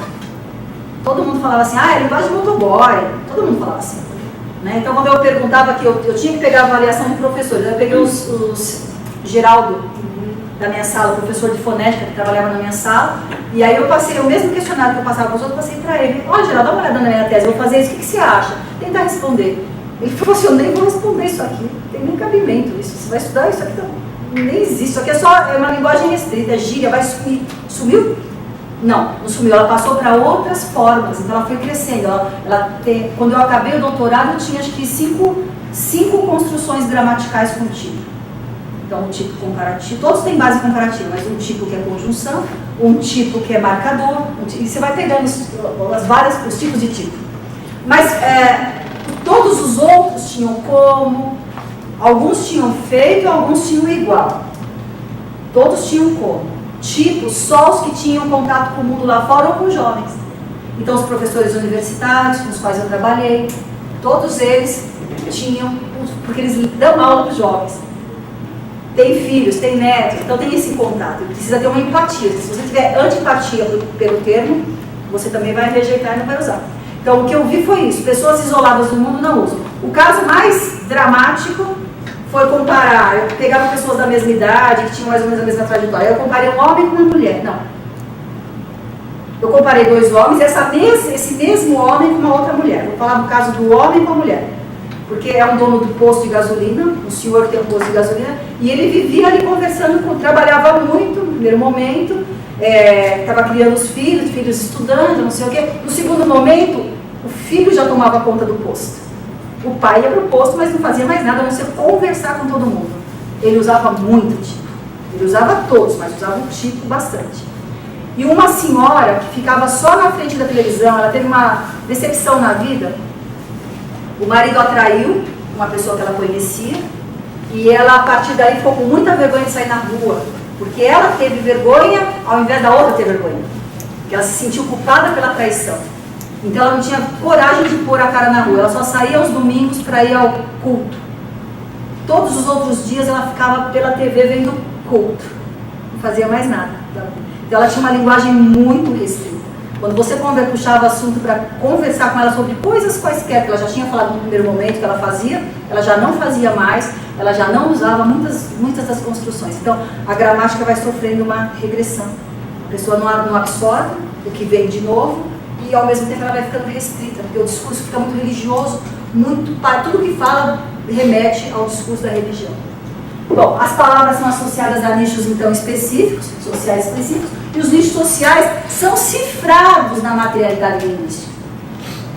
Todo mundo falava assim, é linguagem de motoboy. Todo mundo falava assim. Né? Então, quando eu perguntava que eu tinha que pegar a avaliação de professores, eu peguei os Geraldo, da minha sala, o professor de fonética que trabalhava na minha sala, e aí eu passei o mesmo questionário que eu passava para os outros, passei para ele. Geraldo, dá uma olhada na minha tese, eu vou fazer isso, o que você acha? Tentar responder. Ele falou assim, eu nem vou responder isso aqui, não tem nem cabimento isso, você vai estudar isso aqui, não existe, isso aqui é uma linguagem restrita, é gíria, vai sumir. Sumiu? Não sumiu, ela passou para outras formas, então ela foi crescendo. Quando eu acabei o doutorado, eu tinha acho que 5 construções gramaticais com tipo. Então, um tipo comparativo, todos têm base comparativa, mas um tipo que é conjunção, um tipo que é marcador, e você vai pegando os tipos de tipo. Mas todos os outros tinham como, alguns tinham feito, alguns tinham igual. Todos tinham como. Tipos, só os que tinham contato com o mundo lá fora ou com jovens. Então, os professores universitários com os quais eu trabalhei, todos eles tinham, porque eles dão aula para os jovens. Tem filhos, tem netos, então tem esse contato. Precisa ter uma empatia. Se você tiver antipatia pelo termo, você também vai rejeitar e não vai usar. Então, o que eu vi foi isso. Pessoas isoladas do mundo não usam. O caso mais dramático foi comparar. Eu pegava pessoas da mesma idade, que tinham mais ou menos a mesma trajetória. Eu comparei um homem com uma mulher. Não. Eu comparei 2 homens, esse mesmo homem com uma outra mulher. Vou falar do caso do homem com a mulher. Porque é um dono do posto de gasolina, um senhor que tem um posto de gasolina, e ele vivia ali conversando, trabalhava muito no primeiro momento, estava criando os filhos estudando, não sei o quê. No segundo momento, o filho já tomava conta do posto. O pai ia para o posto, mas não fazia mais nada, a não ser conversar com todo mundo. Ele usava muito tipo. Ele usava todos, mas usava o tipo bastante. E uma senhora que ficava só na frente da televisão, ela teve uma decepção na vida. O marido atraiu uma pessoa que ela conhecia e ela, a partir daí, ficou com muita vergonha de sair na rua. Porque ela teve vergonha ao invés da outra ter vergonha. Porque ela se sentiu culpada pela traição. Então ela não tinha coragem de pôr a cara na rua. Ela só saía aos domingos para ir ao culto. Todos os outros dias ela ficava pela TV vendo culto. Não fazia mais nada. Então ela tinha uma linguagem muito restrita. Quando você puxava assunto para conversar com ela sobre coisas quaisquer, que ela já tinha falado no primeiro momento que ela fazia, ela já não fazia mais, ela já não usava muitas das construções. Então a gramática vai sofrendo uma regressão. A pessoa não absorve o que vem de novo e ao mesmo tempo ela vai ficando restrita, porque o discurso fica muito religioso, tudo que fala remete ao discurso da religião. Bom, as palavras são associadas a nichos então específicos, sociais específicos, e os nichos sociais são cifrados na materialidade linguística.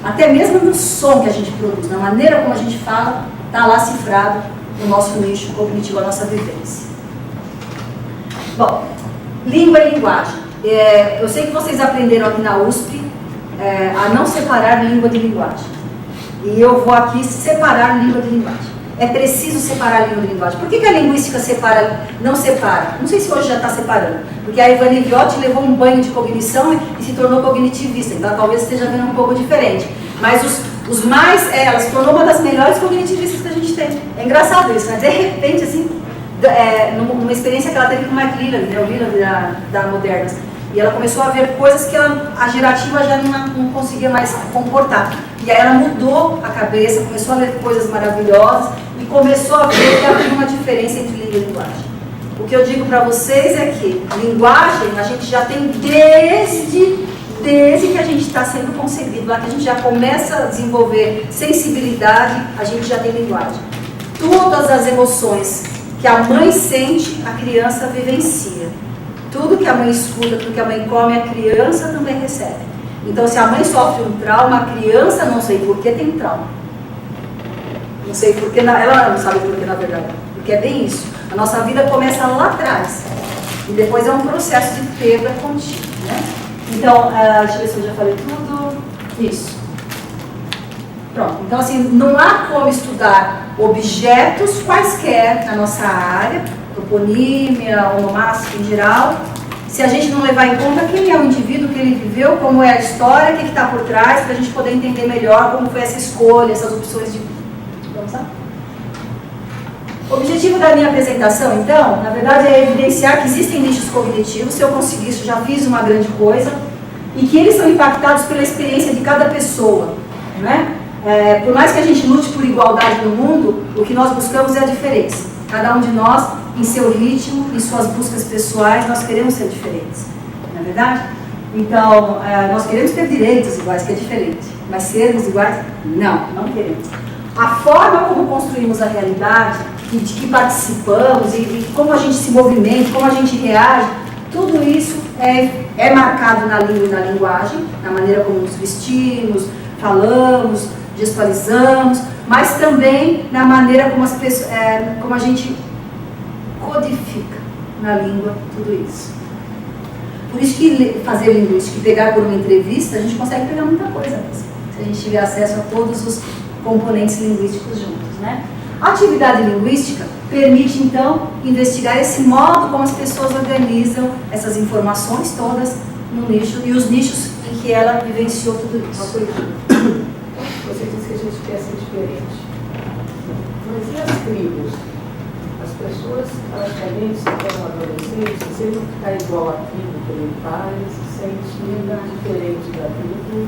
Até mesmo no som que a gente produz, na maneira como a gente fala, está lá cifrado o nosso nicho cognitivo, a nossa vivência. Bom, língua e linguagem. Eu sei que vocês aprenderam aqui na USP a não separar língua de linguagem. E eu vou aqui separar língua de linguagem. É preciso separar a língua de linguagem. Por que a linguística não separa? Não sei se hoje já está separando. Porque a Ivani Viotti levou um banho de cognição e se tornou cognitivista. Então talvez esteja vendo um pouco diferente. Mas ela se tornou uma das melhores cognitivistas que a gente tem. É engraçado isso, né? De repente, assim, numa experiência que ela teve com o Mike Leland, o Leland da Modernas. E ela começou a ver coisas que a gerativa já não conseguia mais comportar. E aí ela mudou a cabeça, começou a ler coisas maravilhosas e começou a ver que havia uma diferença entre língua e linguagem. O que eu digo para vocês é que linguagem a gente já tem desde que a gente está sendo concebido, lá que a gente já começa a desenvolver sensibilidade, a gente já tem linguagem. Todas as emoções que a mãe sente, a criança vivencia. Tudo que a mãe escuta, tudo que a mãe come, a criança também recebe. Então, se a mãe sofre um trauma, a criança, não sei por que, tem trauma. Não sei por que, ela não sabe por que, na verdade. Porque é bem isso. A nossa vida começa lá atrás. E depois é um processo de perda contínua, né? Então, deixa eu ver se eu já falei tudo. Isso. Pronto. Então, assim, não há como estudar objetos quaisquer na nossa área, toponímia, onomástico em geral, se a gente não levar em conta quem é o indivíduo, que ele viveu, como é a história, o que está por trás, para a gente poder entender melhor como foi essa escolha, essas opções de vida. Vamos lá? O objetivo da minha apresentação, então, na verdade, é evidenciar que existem nichos cognitivos. Se eu conseguir isso, já fiz uma grande coisa, e que eles são impactados pela experiência de cada pessoa, né? Por mais que a gente lute por igualdade no mundo, o que nós buscamos é a diferença. Cada um de nós, em seu ritmo, em suas buscas pessoais, nós queremos ser diferentes, não é verdade? Então, nós queremos ter direitos iguais, que é diferente, mas sermos iguais, não queremos. A forma como construímos a realidade, de que participamos, e como a gente se movimenta, como a gente reage, tudo isso é marcado na língua e na linguagem, na maneira como nos vestimos, falamos, gestualizamos, mas também na maneira como como a gente codifica na língua tudo isso. Por isso que fazer linguística e pegar por uma entrevista, a gente consegue pegar muita coisa mesmo, se a gente tiver acesso a todos os componentes linguísticos juntos, né? A atividade linguística permite, então, investigar esse modo como as pessoas organizam essas informações todas no nicho e os nichos em que ela vivenciou tudo isso. Você disse que a gente quer ser diferente. Mas e as tribos? As pessoas, elas também se tornam adolescentes, se não ficar igual à tribo que ele faz, se sente diferente da tribo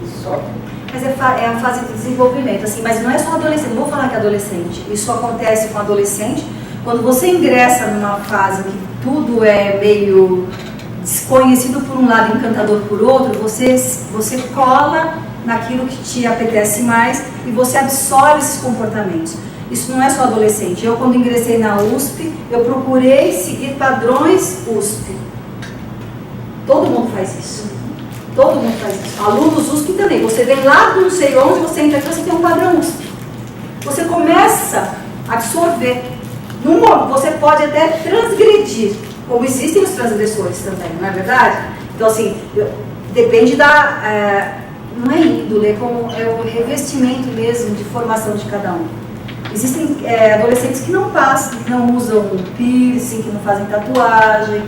e sofre. Mas é a fase de desenvolvimento, assim, mas não é só adolescente, não vou falar que é adolescente, isso acontece com adolescente, quando você ingressa numa fase que tudo é meio desconhecido por um lado, encantador por outro, você cola naquilo que te apetece mais e você absorve esses comportamentos. Isso não é só adolescente. Eu, quando ingressei na USP, eu procurei seguir padrões USP. Todo mundo faz isso. Todo mundo faz isso. Alunos USP também. Você vem lá do não sei onde, você entra aqui, você tem um padrão USP. Você começa a absorver. Você pode até transgredir, como existem os transgressores também, não é verdade? Então, assim, depende da... não é índole, é o revestimento mesmo de formação de cada um. Existem adolescentes que não passam, que não usam piercing, que não fazem tatuagem,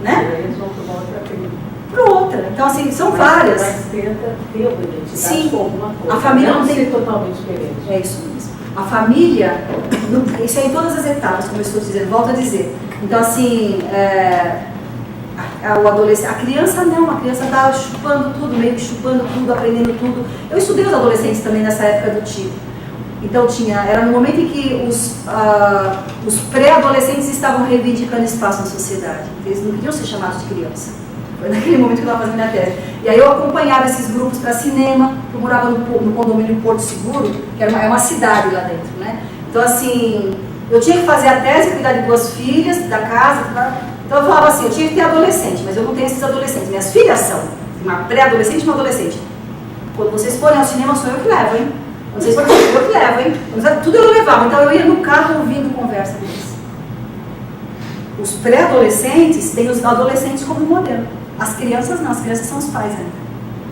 né? Eles vão para uma outra caminho. Para outra. Então, assim, são várias. Mas tenta ter uma identidade Sim. com alguma coisa. A família não tem... ser totalmente diferente. É isso mesmo. A família, isso é em todas as etapas, como eu estou dizendo, volto a dizer. Então, assim, o adolescente, a criança não, a criança está chupando tudo, meio que chupando tudo, aprendendo tudo. Eu estudei os adolescentes também nessa época do tio. Então era no momento em que os pré-adolescentes estavam reivindicando espaço na sociedade. Eles não queriam ser chamados de criança. Foi naquele momento que eu estava fazendo minha tese. E aí eu acompanhava esses grupos para cinema, eu morava no condomínio Porto Seguro, que é uma cidade lá dentro, né? Então, assim, eu tinha que fazer a tese, cuidar de 2 filhas, da casa, então eu falava assim, eu tinha que ter adolescente, mas eu não tenho esses adolescentes. Minhas filhas são uma pré-adolescente e uma adolescente. Quando vocês forem ao cinema, sou eu que levo, hein? Quando vocês forem ao cinema, eu que levo, hein? Tudo eu levava, então eu ia no carro ouvindo conversa deles. Os pré-adolescentes têm os adolescentes como modelo. As crianças não, as crianças são os pais ainda.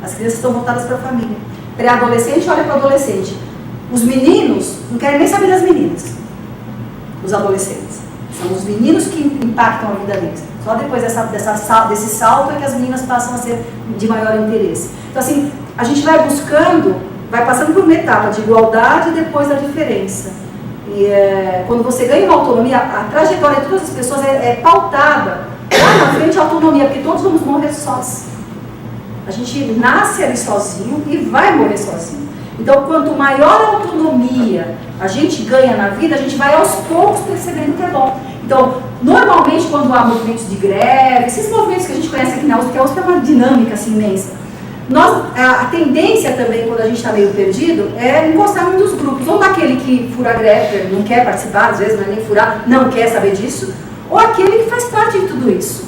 As crianças estão voltadas para a família. Pré-adolescente olha para o adolescente. Os meninos não querem nem saber das meninas. Os adolescentes. São os meninos que impactam a vida deles. Só depois desse salto é que as meninas passam a ser de maior interesse. Então, assim, a gente vai buscando, vai passando por uma etapa de igualdade e depois da diferença. E quando você ganha uma autonomia, a trajetória de todas as pessoas é pautada lá na frente a autonomia, porque todos vamos morrer sós. A gente nasce ali sozinho e vai morrer sozinho. Então, quanto maior a autonomia a gente ganha na vida, a gente vai aos poucos percebendo que é bom. Então, normalmente quando há movimentos de greve, esses movimentos que a gente conhece aqui na USP, porque a USP é uma dinâmica assim imensa, a tendência também, quando a gente está meio perdido, é encostar em um dos grupos, ou daquele que fura a greve, não quer participar, às vezes não é nem furar, não quer saber disso, ou aquele que faz parte de tudo isso.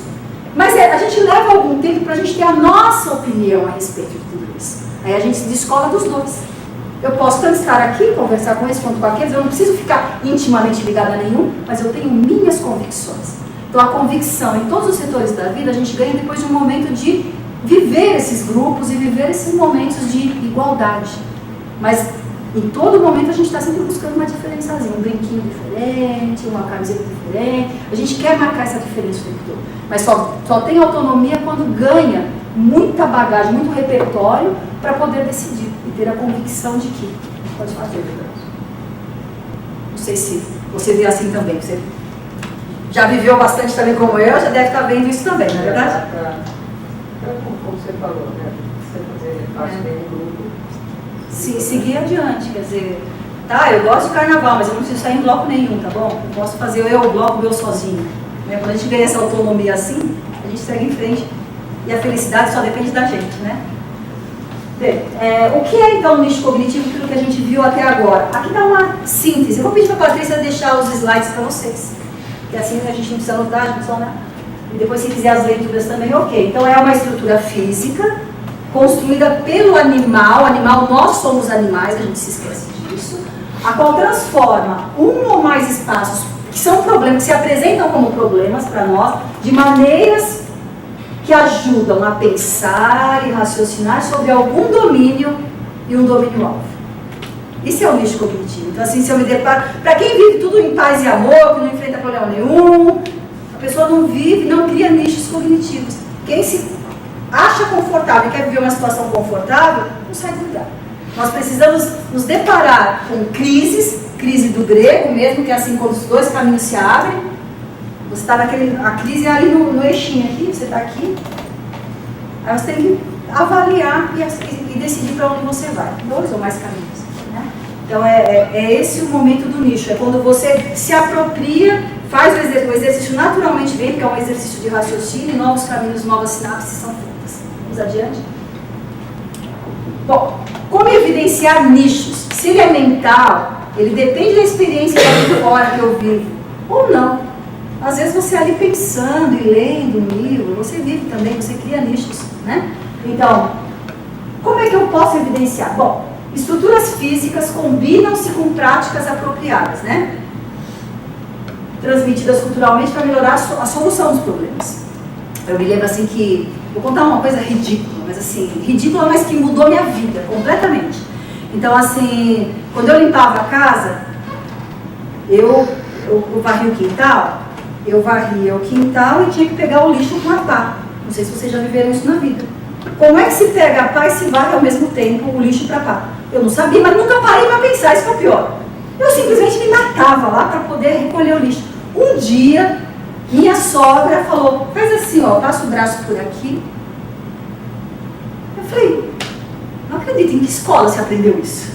Mas a gente leva algum tempo para a gente ter a nossa opinião a respeito de tudo isso. Aí a gente se descola dos dois. Eu posso tanto estar aqui, conversar com esse quanto com aqueles, eu não preciso ficar intimamente ligada a nenhum, mas eu tenho minhas convicções. Então a convicção em todos os setores da vida a gente ganha depois de um momento de viver esses grupos e viver esses momentos de igualdade. Mas em todo momento a gente está sempre buscando uma diferençazinha, um brinquinho diferente, uma camiseta diferente. A gente quer marcar essa diferença o tempo todo. Mas só tem autonomia quando ganha muita bagagem, muito repertório para poder decidir e ter a convicção de que pode fazer. Não sei se você vê assim também. Você já viveu bastante também como eu, já deve estar vendo isso também, não é verdade? Como você falou, né? Você fazer parte de um grupo. Sim, seguir adiante, quer dizer, tá, eu gosto de carnaval, mas eu não preciso sair em bloco nenhum, tá bom? Eu posso fazer o bloco meu sozinho. Né? Quando a gente ganha essa autonomia assim, a gente segue em frente. E a felicidade só depende da gente, né? Bem, o que é então o nicho cognitivo, aquilo que a gente viu até agora? Aqui dá uma síntese. Eu vou pedir para a Patrícia deixar os slides para vocês. E assim a gente não precisa anotar, não precisa, né? E depois, se quiser as leituras também, ok. Então, é uma estrutura física construída pelo animal. Nós somos animais, a gente se esquece disso. A qual transforma um ou mais espaços que são problemas, que se apresentam como problemas para nós, de maneiras que ajudam a pensar e raciocinar sobre algum domínio e um domínio-alvo. Isso é o nicho cognitivo. Então, assim, se eu me deparo... Para quem vive tudo em paz e amor, que não enfrenta problema nenhum, a pessoa não vive, não cria nichos cognitivos. Quem se acha confortável e quer viver uma situação confortável, não sai do lugar. Nós precisamos nos deparar com crises, crise do grego mesmo, que é assim, quando os dois caminhos se abrem, você está a crise é ali no eixinho aqui, você está aqui, aí você tem que avaliar e decidir para onde você vai, 2 ou mais caminhos. Né? Então é esse o momento do nicho, é quando você se apropria, faz o exercício naturalmente vem, porque é um exercício de raciocínio, novos caminhos, novas sinapses são feitas. Vamos adiante? Bom, como evidenciar nichos? Se ele é mental, ele depende da experiência lá de fora que eu vivo, ou não. Às vezes você ali pensando e lendo um livro, você vive também, você cria nichos, né? Então, como é que eu posso evidenciar? Bom, estruturas físicas combinam-se com práticas apropriadas, né? Transmitidas culturalmente para melhorar a solução dos problemas. Eu me lembro assim que, vou contar uma coisa ridícula, mas assim, ridícula, mas que mudou minha vida completamente. Então assim, quando eu limpava a casa, eu varria o quintal, eu varria o quintal e tinha que pegar o lixo com a pá. Não sei se vocês já viveram isso na vida. Como é que se pega a pá e se varre ao mesmo tempo o lixo para a pá? Eu não sabia, mas nunca parei para pensar, isso que é o pior. Eu simplesmente me matava lá para poder recolher o lixo. Um dia, minha sogra falou, faz assim, ó, passa o braço por aqui. Eu falei, não acredito, em que escola você aprendeu isso?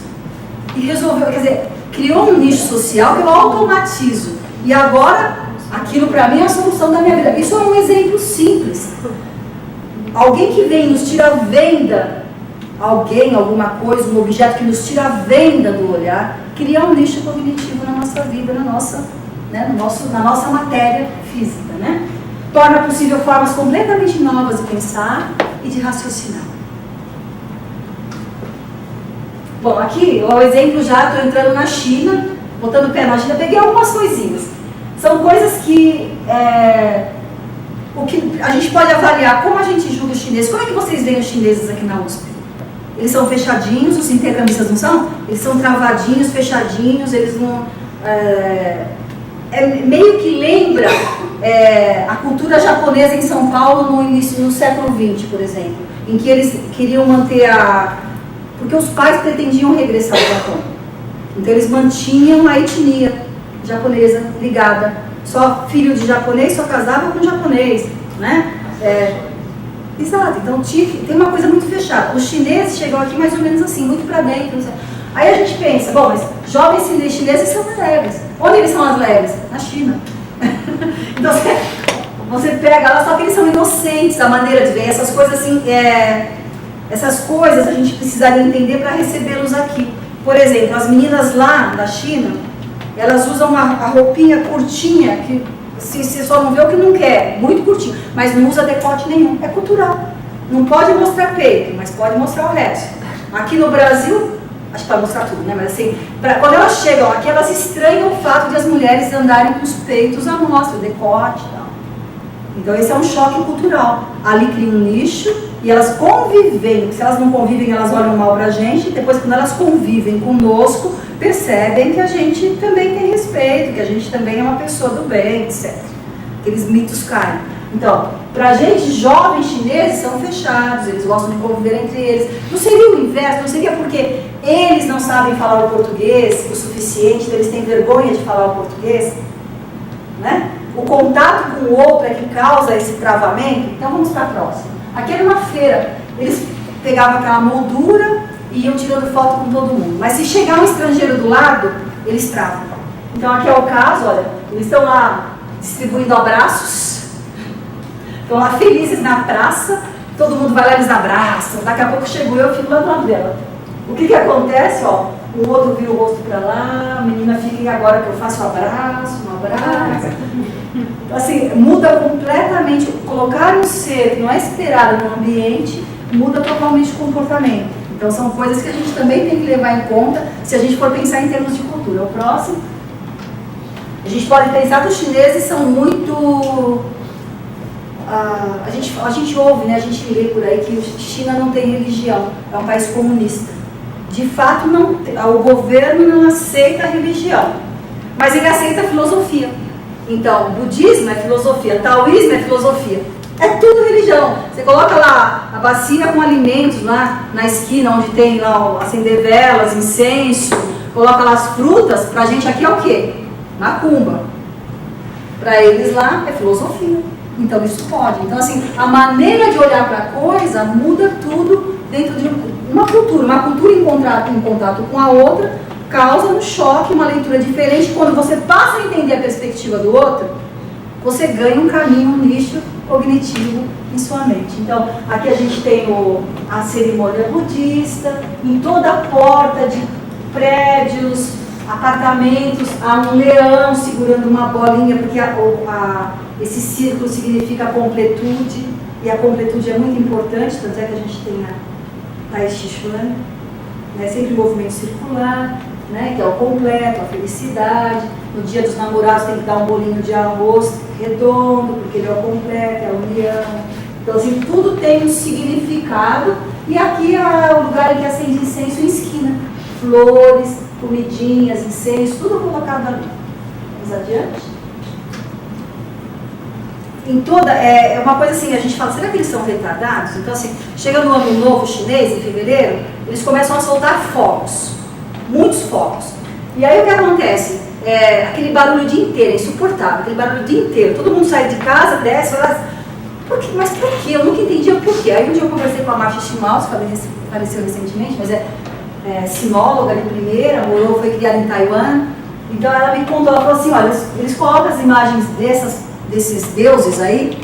E resolveu, quer dizer, criou um nicho social que eu automatizo. E agora, aquilo para mim é a solução da minha vida. Isso é um exemplo simples. Alguém que vem nos tira a venda, alguém, alguma coisa, um objeto que nos tira a venda do olhar, cria um nicho cognitivo na nossa vida, na nossa matéria física, né? Torna possível formas completamente novas de pensar e de raciocinar. Bom, aqui o exemplo já, estou entrando na China, botando o pé na China, peguei algumas coisinhas. São coisas que, o que a gente pode avaliar, como a gente julga os chineses. Como é que vocês veem os chineses aqui na USP? Eles são fechadinhos, os intercambistas não são? Eles são travadinhos, fechadinhos, eles não... meio que lembra a cultura japonesa em São Paulo no século XX, por exemplo, em que eles queriam manter porque os pais pretendiam regressar ao Japão. Então eles mantinham a etnia japonesa ligada. Só filho de japonês só casava com japonês, né? Exato, então tem uma coisa muito fechada. Os chineses chegam aqui mais ou menos assim, muito para dentro. Aí a gente pensa, bom, mas jovens chineses são alegres. Onde eles são alegres? Na China. Então você pega lá, só que eles são inocentes, a maneira de ver essas coisas assim, essas coisas a gente precisaria entender para recebê-los aqui. Por exemplo, as meninas lá da China, elas usam a roupinha curtinha, que você só não vê o que não quer, muito curtinho, mas não usa decote nenhum, é cultural. Não pode mostrar peito, mas pode mostrar o resto. Aqui no Brasil, acho que pode mostrar tudo, né? Mas assim, quando elas chegam aqui, elas estranham o fato de as mulheres andarem com os peitos à mostra, o decote e tal. Então esse é um choque cultural. Ali cria um nicho e elas convivem. Se elas não convivem, elas olham mal pra gente. Depois, quando elas convivem conosco, percebem que a gente também tem respeito, que a gente também é uma pessoa do bem, etc. Aqueles mitos caem. Então, pra gente, jovens chineses são fechados, eles gostam de conviver entre eles. Não seria o inverso, não seria porque eles não sabem falar o português o suficiente, então eles têm vergonha de falar o português, né? O contato com o outro é que causa esse travamento. Então vamos para a próxima. Aqui era uma feira, eles pegavam aquela moldura e iam tirando foto com todo mundo. Mas se chegar um estrangeiro do lado, eles travam. Então aqui é o caso, olha, eles estão lá distribuindo abraços, estão lá felizes na praça, todo mundo vai lá e eles abraçam. Daqui a pouco chego eu e fico lá do lado dela. O que acontece, ó? O outro vira o rosto para lá, a menina fica, e agora que eu faço um abraço. Assim, muda completamente. Colocar um ser que não é esperado no ambiente, muda totalmente o comportamento. Então são coisas que a gente também tem que levar em conta se a gente for pensar em termos de cultura. O próximo, a gente pode pensar que os chineses são muito... a gente ouve, né, a gente lê por aí que a China não tem religião, é um país comunista. De fato, o governo não aceita a religião, mas ele aceita a filosofia. Então, budismo é filosofia, taoísmo é filosofia, é tudo religião. Você coloca lá a bacia com alimentos lá na esquina, onde tem lá acender velas, incenso, coloca lá as frutas, pra gente aqui é o quê? Macumba. Para eles lá é filosofia. Então isso pode. Então assim, a maneira de olhar para a coisa muda tudo dentro de uma cultura em contato com a outra, causa um choque, uma leitura diferente. Quando você passa a entender a perspectiva do outro, você ganha um caminho, um nicho cognitivo em sua mente. Então, aqui a gente tem a cerimônia budista, em toda a porta de prédios, apartamentos, há um leão segurando uma bolinha, porque Esse círculo significa completude, e a completude é muito importante, tanto é que a gente tem a Tai Chi Chuan, né, sempre o movimento circular, né, que é o completo, a felicidade. No dia dos namorados tem que dar um bolinho de arroz redondo, porque ele é o completo, é a união. Então, assim, tudo tem um significado, e aqui é o lugar em que acende incenso em esquina. Flores, comidinhas, incenso, tudo colocado ali. Vamos adiante? Em toda, é uma coisa assim, a gente fala, será que eles são retardados? Então, assim, chega no ano novo chinês, em fevereiro, eles começam a soltar fogos, muitos fogos. E aí o que acontece? Aquele barulho o dia inteiro, é insuportável, aquele barulho o dia inteiro. Todo mundo sai de casa, desce, fala, mas por quê? Eu nunca entendi o porquê. Aí um dia eu conversei com a Marcia Shimaus, que faleceu recentemente, mas é sinóloga de primeira, morou, foi criada em Taiwan. Então ela me contou, ela falou assim, olha, eles colocam as imagens desses deuses aí,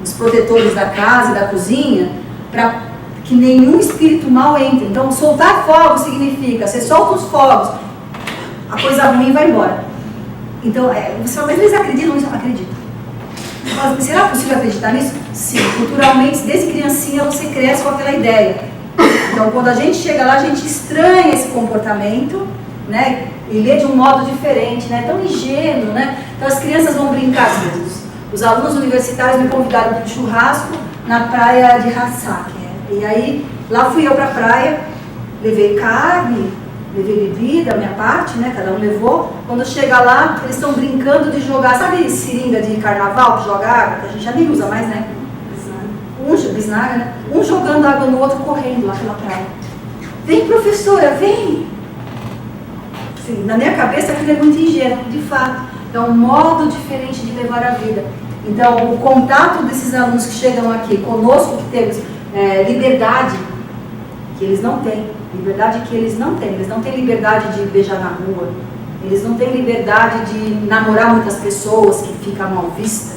os protetores da casa e da cozinha, para que nenhum espírito mal entre. Então, soltar fogos significa, você solta os fogos, a coisa ruim vai embora. Então, você fala, mas eles acreditam nisso? Acreditam. Mas será possível acreditar nisso? Sim, culturalmente, desde criancinha você cresce com aquela ideia. Então, quando a gente chega lá, a gente estranha esse comportamento, né? E lê de um modo diferente, né? Tão ingênuo, né? Então as crianças vão brincar. Os alunos universitários me convidaram para um churrasco na praia de Hassaki. E aí, lá fui eu para a praia, levei carne, levei bebida, a minha parte, né? Cada um levou. Quando chega lá, eles estão brincando de jogar, sabe seringa de carnaval que joga água? Que a gente já nem usa mais, né? Bisnaga, né? Um jogando água no outro, correndo lá pela praia. Vem, professora, vem! Assim, na minha cabeça aquilo é muito ingênuo, de fato. É um modo diferente de levar a vida. Então, o contato desses alunos que chegam aqui conosco, que temos liberdade, que eles não têm. Liberdade que eles não têm. Eles não têm liberdade de beijar na rua. Eles não têm liberdade de namorar muitas pessoas, que fica mal vista.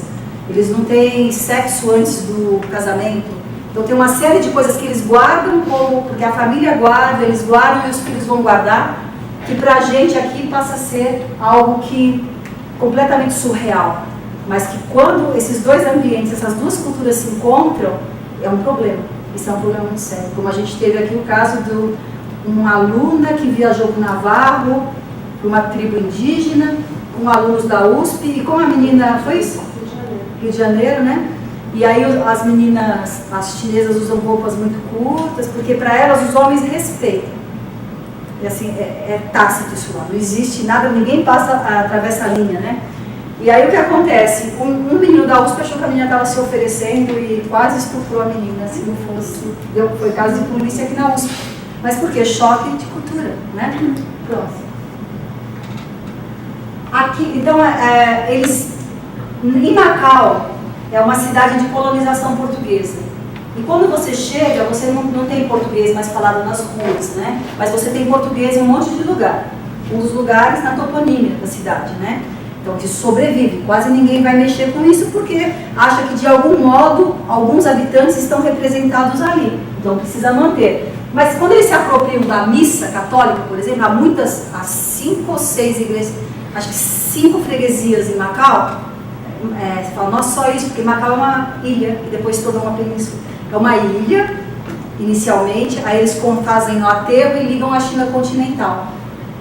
Eles não têm sexo antes do casamento. Então, tem uma série de coisas que eles guardam, porque a família guarda, eles guardam e os filhos vão guardar, que pra gente aqui passa a ser algo que completamente surreal, mas que quando esses dois ambientes, essas duas culturas se encontram, é um problema. Isso é um problema muito sério. Como a gente teve aqui o caso de uma aluna que viajou para o Navarro, para uma tribo indígena, com alunos da USP, e com a menina, foi isso? Rio de Janeiro, né? E aí as meninas, as chinesas usam roupas muito curtas, porque para elas os homens respeitam. E assim, é tácito isso lá, não existe nada, ninguém passa, atravessa a linha, né? E aí o que acontece? Um menino da USP achou que a menina estava se oferecendo e quase estuprou a menina, se não fosse. Foi caso de polícia aqui na USP. Mas por quê? Choque de cultura, né? Próximo. Aqui, então, eles... Em Macau, é uma cidade de colonização portuguesa. E quando você chega, você não tem português mais falado nas ruas, né? Mas você tem português em um monte de lugar. Um dos lugares na toponímia da cidade, né? Então, que sobrevive. Quase ninguém vai mexer com isso porque acha que, de algum modo, alguns habitantes estão representados ali. Então, precisa manter. Mas quando eles se apropriam da missa católica, por exemplo, há 5 ou 6 igrejas, acho que 5 freguesias em Macau, você fala, nossa, só isso, porque Macau é uma ilha, que depois se tornou uma península. É uma ilha, inicialmente, aí eles fazem o aterro e ligam à China continental.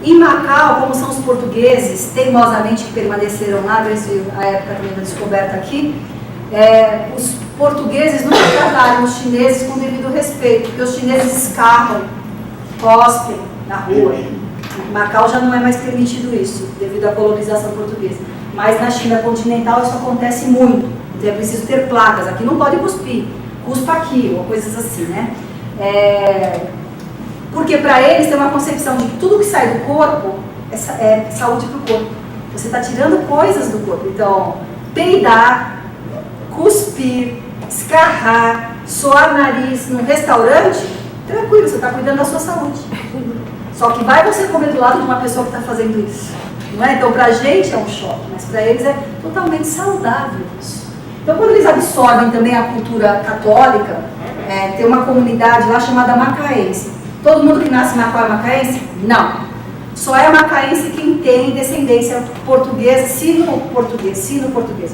Em Macau, como são os portugueses, teimosamente, que permaneceram lá desde a época também da descoberta aqui, os portugueses nunca trataram os chineses com devido respeito, porque os chineses escarram, cospem na rua. Em Macau já não é mais permitido isso, devido à colonização portuguesa. Mas na China continental isso acontece muito, então é preciso ter placas, aqui não pode cuspir, cuspa aqui, ou coisas assim, né? Porque para eles tem uma concepção de que tudo que sai do corpo é saúde para o corpo. Você está tirando coisas do corpo. Então, peidar, cuspir, escarrar, suar nariz num restaurante, tranquilo, você está cuidando da sua saúde. Só que vai você comer do lado de uma pessoa que está fazendo isso. Não é? Então, para a gente é um choque, mas para eles é totalmente saudável isso. Então, quando eles absorvem também a cultura católica, tem uma comunidade lá chamada macaense. Todo mundo que nasce em Macau é macaense? Não. Só é macaense quem tem descendência portuguesa, sino-português,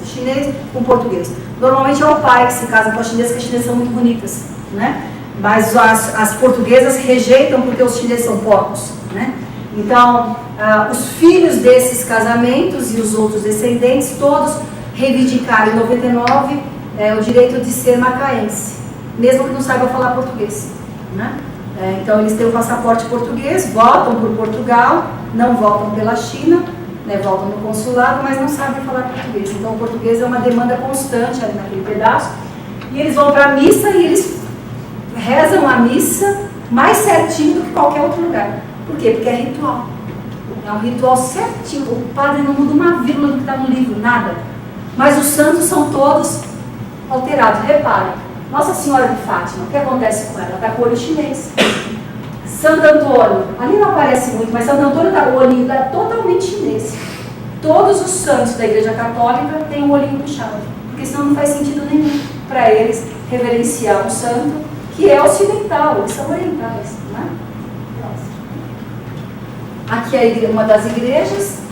chinês com português. Normalmente é o pai que se casa com as chinesas, porque as chinesas são muito bonitas, né? Mas as portuguesas rejeitam porque os chineses são porcos, né? Então, os filhos desses casamentos e os outros descendentes, todos reivindicaram em 99 o direito de ser macaense, mesmo que não saibam falar português, né? Então, eles têm o passaporte português, votam por Portugal, não votam pela China, né, votam no consulado, mas não sabem falar português. Então, o português é uma demanda constante ali naquele pedaço. E eles vão para a missa e eles rezam a missa mais certinho do que qualquer outro lugar. Por quê? Porque é ritual. É um ritual certinho. O padre não muda uma vírgula do que está no livro, nada. Mas os santos são todos alterados. Reparem. Nossa Senhora de Fátima, o que acontece com ela? Ela está com o olho chinês. Santo Antônio, ali não aparece muito, mas Santo Antônio está com o olhinho totalmente chinês. Todos os santos da Igreja Católica têm o olhinho puxado, porque senão não faz sentido nenhum para eles reverenciar um santo que é ocidental, eles são orientais. Né? Aqui é uma das igrejas.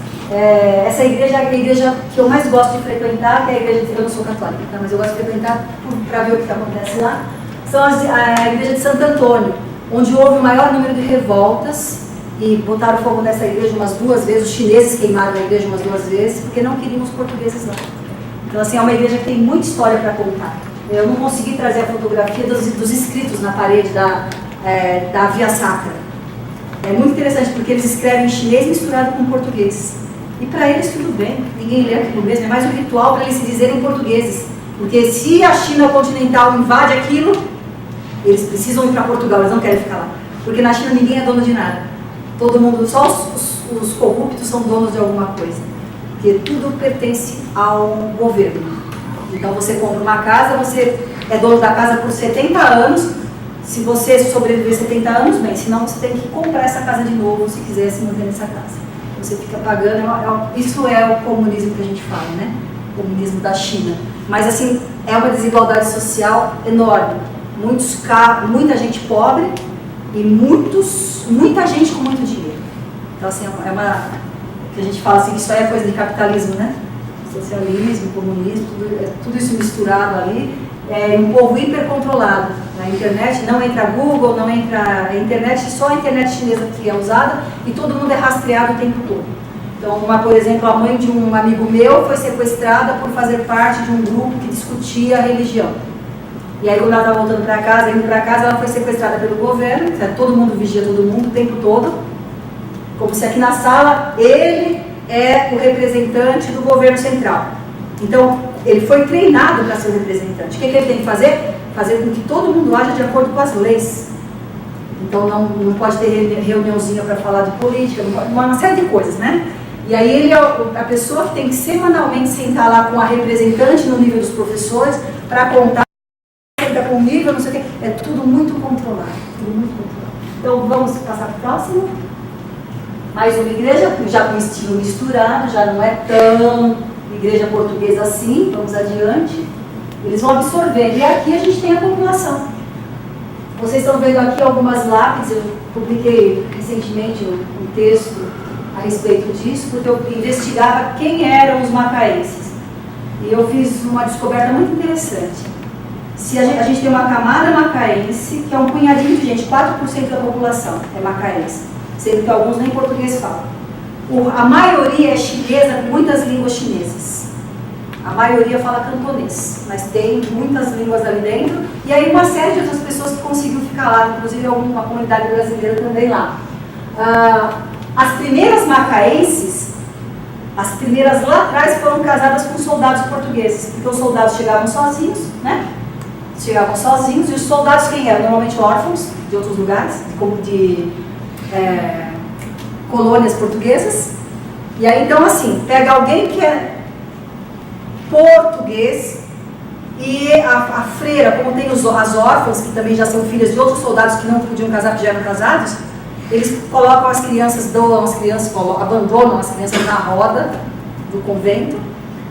Essa igreja é a igreja que eu mais gosto de frequentar, que é a igreja, eu não sou católica, tá? Mas eu gosto de frequentar para ver o que acontece lá. São a igreja de Santo Antônio, onde houve o maior número de revoltas e botaram fogo nessa igreja umas 2 vezes, os chineses queimaram a igreja umas 2 vezes, porque não queriam os portugueses lá. Então, assim, é uma igreja que tem muita história para contar. Eu não consegui trazer a fotografia dos escritos na parede da Via Sacra. É muito interessante, porque eles escrevem em chinês misturado com português. E para eles tudo bem, ninguém lê aquilo mesmo, é mais um ritual para eles se dizerem portugueses. Porque se a China continental invade aquilo, eles precisam ir para Portugal, eles não querem ficar lá. Porque na China ninguém é dono de nada. Todo mundo, só os corruptos são donos de alguma coisa. Porque tudo pertence ao governo. Então você compra uma casa, você é dono da casa por 70 anos. Se você sobreviver 70 anos, bem, senão você tem que comprar essa casa de novo se quiser se manter nessa casa. Você fica pagando, isso é o comunismo que a gente fala, né? O comunismo da China. Mas assim, é uma desigualdade social enorme. Muita gente pobre e muita gente com muito dinheiro. Então assim, que a gente fala assim, isso aí é coisa de capitalismo, né? Socialismo, comunismo, tudo isso misturado ali. É um povo hipercontrolado. Na internet não entra Google, não entra a internet, só a internet chinesa que é usada e todo mundo é rastreado o tempo todo. Então, por exemplo, a mãe de um amigo meu foi sequestrada por fazer parte de um grupo que discutia a religião. E aí, quando ela estava voltando para casa, indo para casa, ela foi sequestrada pelo governo, todo mundo vigia todo mundo o tempo todo, como se aqui na sala ele é o representante do governo central. Então, ele foi treinado para ser o representante. O que ele tem que fazer? Fazer com que todo mundo haja de acordo com as leis. Então, não pode ter reuniãozinha para falar de política, uma série de coisas, né? E aí ele é a pessoa que tem que semanalmente sentar lá com a representante no nível dos professores para contar, com o nível, não sei o quê. É tudo muito controlado, Então, vamos passar para o próximo. Mais uma igreja, já com estilo misturado, já não é tão igreja portuguesa assim, vamos adiante. Eles vão absorver. E aqui a gente tem a população. Vocês estão vendo aqui algumas lápides, eu publiquei recentemente um texto a respeito disso, porque eu investigava quem eram os macaenses. E eu fiz uma descoberta muito interessante. A gente tem uma camada macaense, que é um punhadinho de gente, 4% da população é macaense, sendo que alguns nem português falam. A maioria é chinesa, com muitas línguas chinesas. A maioria fala cantonês, mas tem muitas línguas ali dentro. E aí uma série de outras pessoas que conseguiram ficar lá, inclusive alguma comunidade brasileira também lá. As primeiras macaenses, as primeiras lá atrás foram casadas com soldados portugueses, porque os soldados chegavam sozinhos, né? Chegavam sozinhos, e os soldados quem eram? Normalmente órfãos de outros lugares, como de colônias portuguesas. E aí então assim, pega alguém que é português e a freira, como tem as órfãs, que também já são filhas de outros soldados que não podiam casar, que já eram casados, eles colocam as crianças, abandonam as crianças na roda do convento,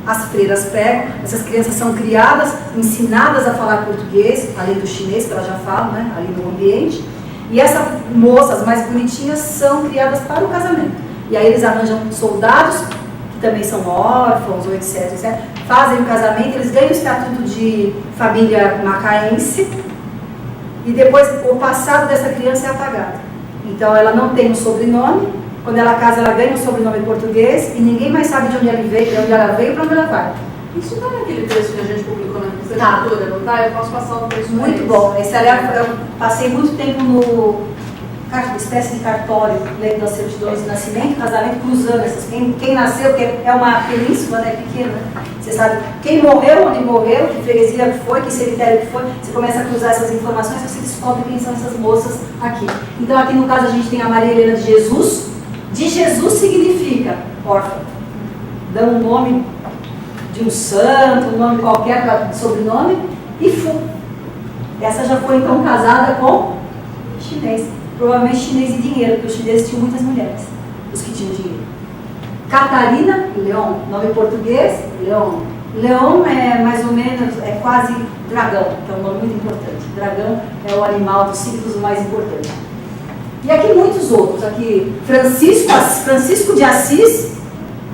as freiras pegam, essas crianças são criadas, ensinadas a falar português, além do chinês, que elas já falam, né, ali no ambiente, E essas moças mais bonitinhas são criadas para o casamento. E aí eles arranjam soldados, que também são órfãos, ou etc, etc. Fazem o casamento, eles ganham o estatuto de família macaense. E depois o passado dessa criança é apagado. Então ela não tem um sobrenome. Quando ela casa, ela ganha um sobrenome português. E ninguém mais sabe de onde ela veio e para onde ela vai. Isso tá naquele texto que a gente publicou na revista de cultura, não tá? Eu posso passar um texto. Muito bom. Esse, aliás, eu passei muito tempo no espécie de cartório, lendo as certidões de nascimento, casamento, cruzando essas. Quem nasceu, porque é uma península, né, pequena, você sabe quem morreu, onde morreu, que freguesia que foi, que cemitério que foi, você começa a cruzar essas informações, você descobre quem são essas moças aqui. Então aqui no caso a gente tem a Maria Helena de Jesus. De Jesus significa órfã. Dão um nome de um santo, um nome qualquer, sobrenome, e Fu. Essa já foi então casada com chinês. Provavelmente chinês de dinheiro, porque os chineses tinham muitas mulheres, os que tinham dinheiro. Catarina Leon, nome português, Leon. Leon é mais ou menos, é quase dragão, que é um nome muito importante. Dragão é o animal dos ciclos mais importante. E aqui muitos outros, aqui Francisco de Assis,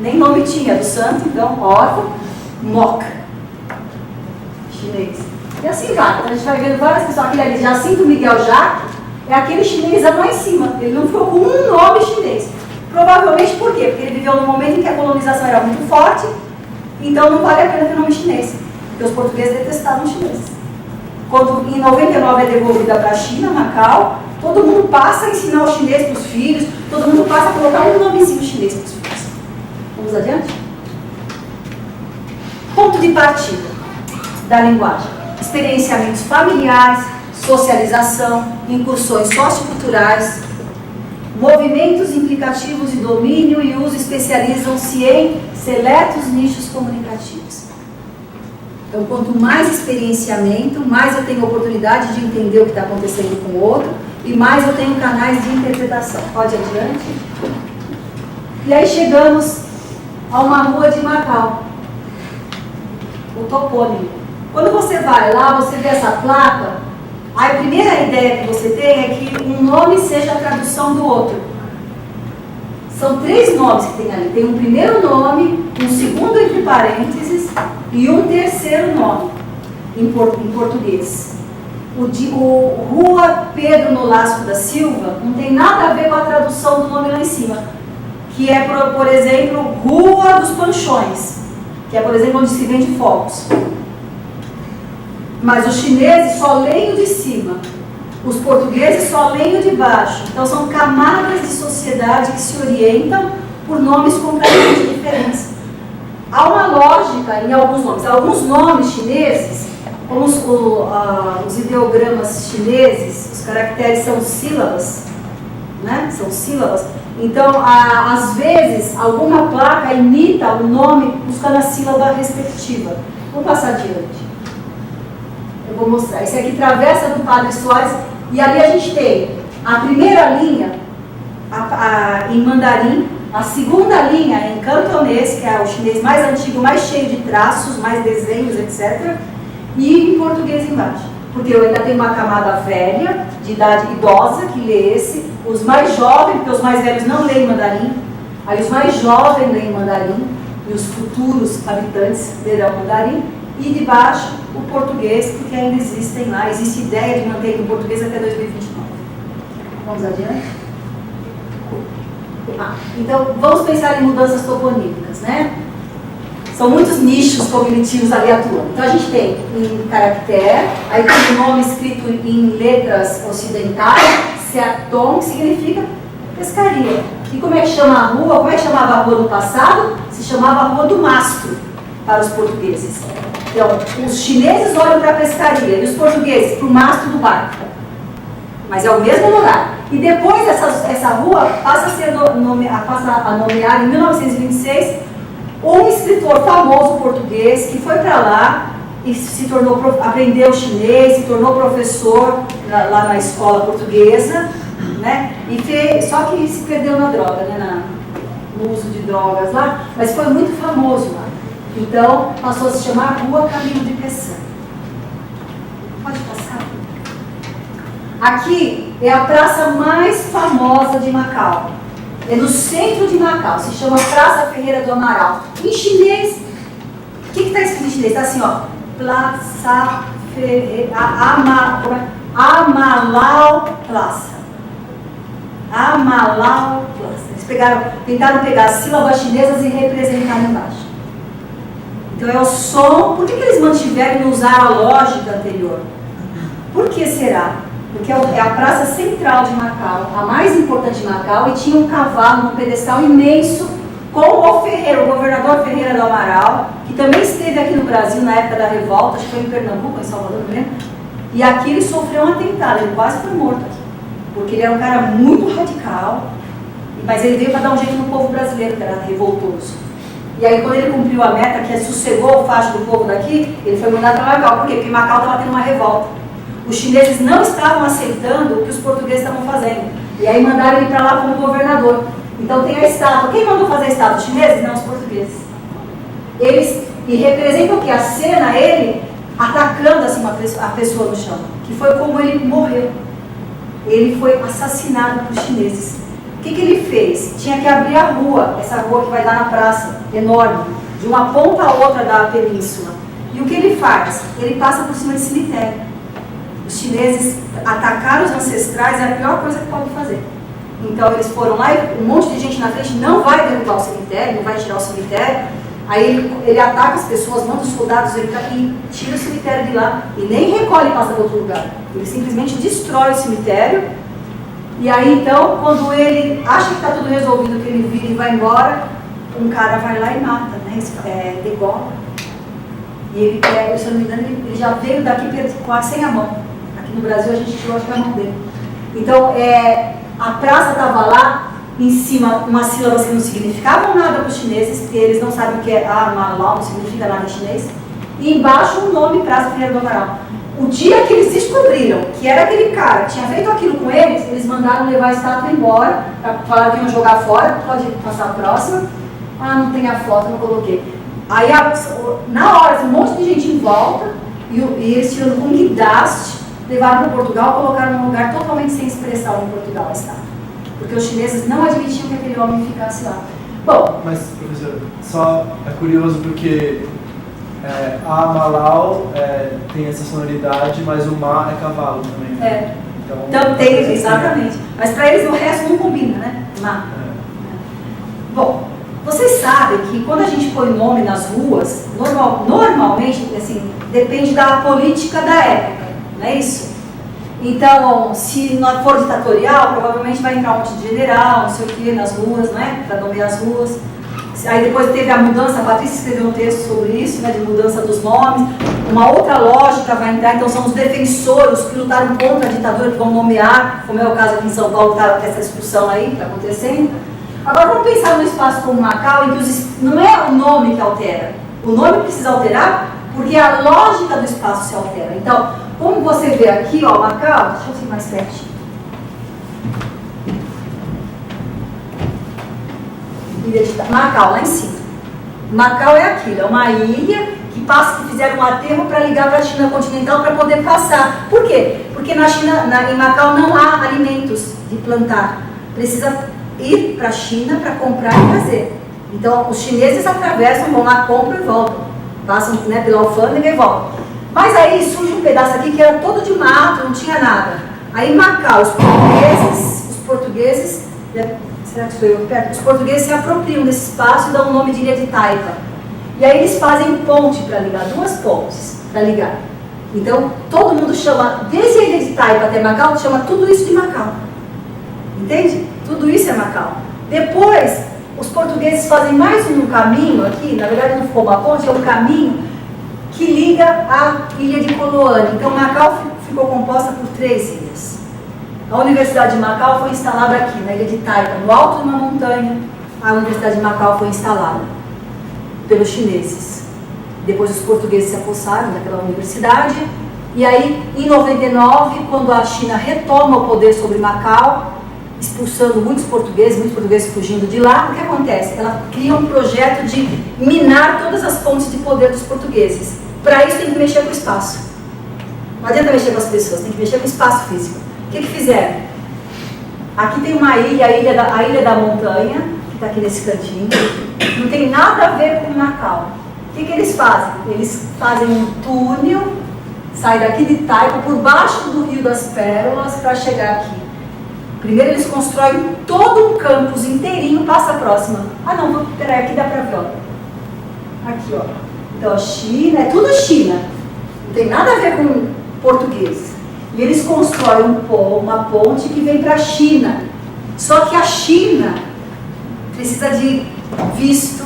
nem nome tinha do santo, então órfão, Moca, chinês. E assim vai, então a gente vai vendo várias pessoas, aquele ali, Jacinto Miguel Jacques, é aquele chinês lá em cima, ele não ficou com um nome chinês. Provavelmente por quê? Porque ele viveu num momento em que a colonização era muito forte, então não vale a pena ter nome chinês, porque os portugueses detestavam os chineses. Quando em 99 é devolvida para a China, Macau, todo mundo passa a ensinar o chinês para os filhos, todo mundo passa a colocar um nomezinho chinês para os filhos. Vamos adiante? Ponto de partida da linguagem. Experienciamentos familiares, socialização, incursões socioculturais, movimentos implicativos de domínio e uso especializam-se em seletos nichos comunicativos. Então, quanto mais experienciamento, mais eu tenho oportunidade de entender o que está acontecendo com o outro e mais eu tenho canais de interpretação. Pode adiante. E aí chegamos a uma rua de Macau, o topônimo. Quando você vai lá, você vê essa placa. A primeira ideia que você tem é que um nome seja a tradução do outro. São 3 nomes que tem ali. Tem um primeiro nome, um segundo entre parênteses e um terceiro nome em português. O Rua Pedro Nolasco da Silva não tem nada a ver com a tradução do nome lá em cima, que é, por exemplo, Rua dos Panchões, que é, por exemplo, onde se vende fogos. Mas os chineses só leem o de cima, os portugueses só leem o de baixo. Então são camadas de sociedade que se orientam por nomes completamente diferentes. Há uma lógica em alguns nomes. Alguns nomes chineses, como os ideogramas chineses, os caracteres são sílabas, né? São sílabas. Então, às vezes, alguma placa imita o nome buscando a sílaba respectiva. Vamos passar adiante. Eu vou mostrar. Esse aqui Travessa do Padre Soares. E ali a gente tem a primeira linha em mandarim, a segunda linha em cantonês, que é o chinês mais antigo, mais cheio de traços, mais desenhos, etc. E em português embaixo. Porque eu ainda tenho uma camada velha, de idade idosa, que lê esse. Os mais jovens, porque os mais velhos não leem mandarim. Aí os mais jovens leem mandarim. E os futuros habitantes lerão mandarim. E de baixo, o português, porque ainda existem lá, existe ideia de manter o português até 2029. Vamos adiante? Então, vamos pensar em mudanças toponímicas, né? São muitos nichos cognitivos ali atuando. Então, a gente tem em caractere, aí tem o nome escrito em letras ocidentais, Seaton, que significa pescaria. E como é que chama a rua? Como é que chamava a rua no passado? Se chamava a Rua do Mastro, para os portugueses. Então, os chineses olham para a pescaria e os portugueses para o mastro do barco. Mas é o mesmo lugar. E depois essa rua passa a nomear, em 1926, um escritor famoso português que foi para lá e aprendeu chinês, se tornou professor lá na escola portuguesa, né? Só que se perdeu na droga, né? No uso de drogas lá, mas foi muito famoso lá. Então, passou a se chamar Rua Caminho de Peçanha. Pode passar? Aqui é a praça mais famosa de Macau. É no centro de Macau, se chama Praça Ferreira do Amaral. Em chinês, o que está escrito em chinês? Está assim, ó. Praça Ferreira, Amalau Plaza. Amalau Plaza. Eles tentaram pegar as sílabas chinesas e representar embaixo. Então é o som. Por que eles mantiveram e não usaram a lógica anterior? Por que será? Porque é a praça central de Macau, a mais importante de Macau, e tinha um cavalo num pedestal imenso com o Ferreira, o governador Ferreira do Amaral, que também esteve aqui no Brasil na época da revolta, acho que foi em Pernambuco, em Salvador, não lembro. E aqui ele sofreu um atentado, ele quase foi morto aqui, porque ele era um cara muito radical, mas ele veio para dar um jeito no povo brasileiro, que era revoltoso. E aí quando ele cumpriu a meta, que sossegou o facho do povo daqui, ele foi mandado para Macau. Por quê? Porque Macau estava tendo uma revolta. Os chineses não estavam aceitando o que os portugueses estavam fazendo. E aí mandaram ele para lá como governador. Então tem a estátua. Quem mandou fazer a estátua? Os chineses? Não, os portugueses. E representam o que? A cena, ele atacando assim, a pessoa no chão. Que foi como ele morreu. Ele foi assassinado por chineses. O que ele fez? Tinha que abrir a rua, essa rua que vai dar na praça, enorme, de uma ponta a outra da península. E o que ele faz? Ele passa por cima de cemitério. Os chineses atacaram os ancestrais, é a pior coisa que pode fazer. Então eles foram lá e um monte de gente na frente não vai derrubar o cemitério, não vai tirar o cemitério. Aí ele ataca as pessoas, manda os soldados e tira o cemitério de lá. E nem recolhe e passa para outro lugar. Ele simplesmente destrói o cemitério. E aí então, quando ele acha que está tudo resolvido, que ele vira e vai embora, um cara vai lá e mata, né? Degola. E ele pega, se eu não me engano, ele já veio daqui quase sem a mão. No Brasil a gente tirou a mão dele. Então, a praça estava lá, em cima, umas sílabas que não significavam nada para os chineses, porque eles não sabem o que é Amalau, não significa nada em chinês. E embaixo o nome Praça Ferreira do Amaral. O dia que eles descobriram que era aquele cara que tinha feito aquilo com eles, eles mandaram levar a estátua embora, para falar que iam jogar fora, pode passar a próxima. Não tem a foto, não coloquei. Aí, na hora, um monte de gente em volta, e eles tirando com guindaste, levaram para Portugal, colocaram num lugar totalmente sem expressão em Portugal a estátua. Porque os chineses não admitiam que aquele homem ficasse lá. Bom, mas, professor, só é curioso porque a Malau tem essa sonoridade, mas o Ma é cavalo também. Né? Então tem, exatamente. Mas para eles o resto não combina, né? Ma. Bom, vocês sabem que quando a gente põe nome nas ruas, normalmente, assim, depende da política da época. Não é isso? Então, se não for ditatorial, provavelmente vai entrar um monte de general, não sei o que, nas ruas, né? Para nomear as ruas. Aí depois teve a mudança, a Patrícia escreveu um texto sobre isso, né? De mudança dos nomes. Uma outra lógica vai entrar, então são os defensores que lutaram contra a ditadura, que vão nomear, como é o caso aqui em São Paulo, está essa discussão aí que está acontecendo. Agora vamos pensar num espaço como Macau, em que não é o nome que altera. O nome precisa alterar porque a lógica do espaço se altera. Então, como você vê aqui, ó, Macau, deixa eu ser mais pertinho. Macau, lá em cima. Macau é aquilo, é uma ilha que fizeram um aterro para ligar para a China continental para poder passar. Por quê? Porque na China, em Macau não há alimentos de plantar. Precisa ir para a China para comprar e fazer. Então, os chineses atravessam, vão lá, compram e voltam. Passam, né, pela alfândega e voltam. Mas aí surge um pedaço aqui que era todo de mato, não tinha nada. Aí em Macau, os portugueses, será que estou eu perto? Os portugueses se apropriam desse espaço e dão o nome de Ilha de Taipa. E aí eles fazem ponte para ligar, 2 pontes para ligar. Então, todo mundo chama, desde a Ilha de Taipa até Macau, chama tudo isso de Macau. Entende? Tudo isso é Macau. Depois, os portugueses fazem mais um caminho aqui, na verdade não ficou uma ponte, é um caminho que liga a ilha de Coloane. Então, Macau ficou composta por 3 ilhas. A Universidade de Macau foi instalada aqui, na ilha de Taipa, no alto de uma montanha. A Universidade de Macau foi instalada pelos chineses. Depois os portugueses se apossaram daquela universidade. E aí, em 99, quando a China retoma o poder sobre Macau, expulsando muitos portugueses fugindo de lá, o que acontece? Ela cria um projeto de minar todas as fontes de poder dos portugueses. Para isso tem que mexer com o espaço. Não adianta mexer com as pessoas, tem que mexer com o espaço físico. O que fizeram? Aqui tem uma ilha, a ilha da montanha, que está aqui nesse cantinho, não tem nada a ver com Macau. O que eles fazem? Eles fazem um túnel, sai daqui de Taipa, por baixo do Rio das Pérolas, para chegar aqui. Primeiro eles constroem todo um campus inteirinho, passa a próxima. Ah não, peraí, aqui dá para ver, ó. Aqui, ó. Então, China, é tudo China. Não tem nada a ver com português. E eles constroem uma ponte que vem para a China. Só que a China precisa de visto.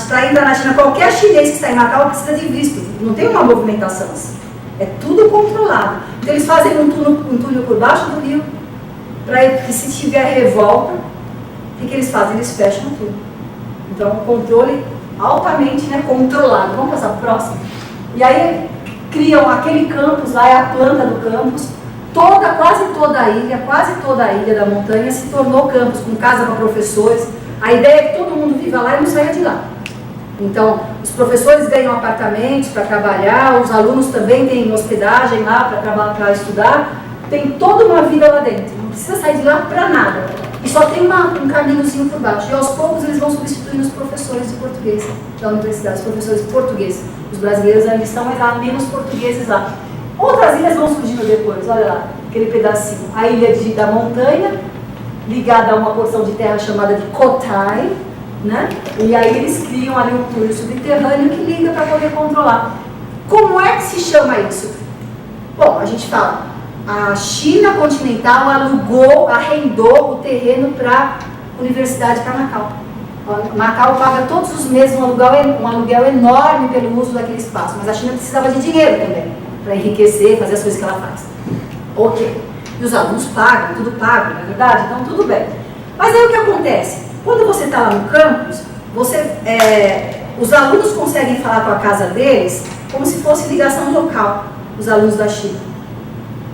Para entrar na China, qualquer chinês que está em Macau precisa de visto. Não tem uma movimentação assim. É tudo controlado. Então eles fazem um túnel por baixo do rio, para que se tiver revolta, o que eles fazem? Eles fecham o túnel. Então, o controle altamente, né, controlado. Vamos passar para o próximo? E aí, criam aquele campus lá, é a planta do campus. Quase toda a ilha da montanha se tornou campus, com casa para professores. A ideia é que todo mundo viva lá e não saia de lá. Então, os professores ganham apartamentos para trabalhar, os alunos também têm hospedagem lá para estudar. Tem toda uma vida lá dentro, não precisa sair de lá para nada. E só tem um caminhozinho por baixo. E aos poucos eles vão substituindo os professores de português da universidade, os professores de português. Os brasileiros ainda estão, mas há menos portugueses lá. Outras ilhas vão surgindo depois, olha lá, aquele pedacinho. A ilha da montanha, ligada a uma porção de terra chamada de Kotai, né? E aí eles criam ali um túnel subterrâneo que liga para poder controlar. Como é que se chama isso? Bom, a gente fala, a China continental arrendou o terreno para a Universidade para Macau. Macau paga todos os meses um aluguel enorme pelo uso daquele espaço, mas a China precisava de dinheiro também, para enriquecer, fazer as coisas que ela faz. Ok. E os alunos pagam, tudo pago, não é verdade? Então tudo bem. Mas aí o que acontece? Quando você está lá no campus, os alunos conseguem falar com a casa deles como se fosse ligação local, os alunos da China.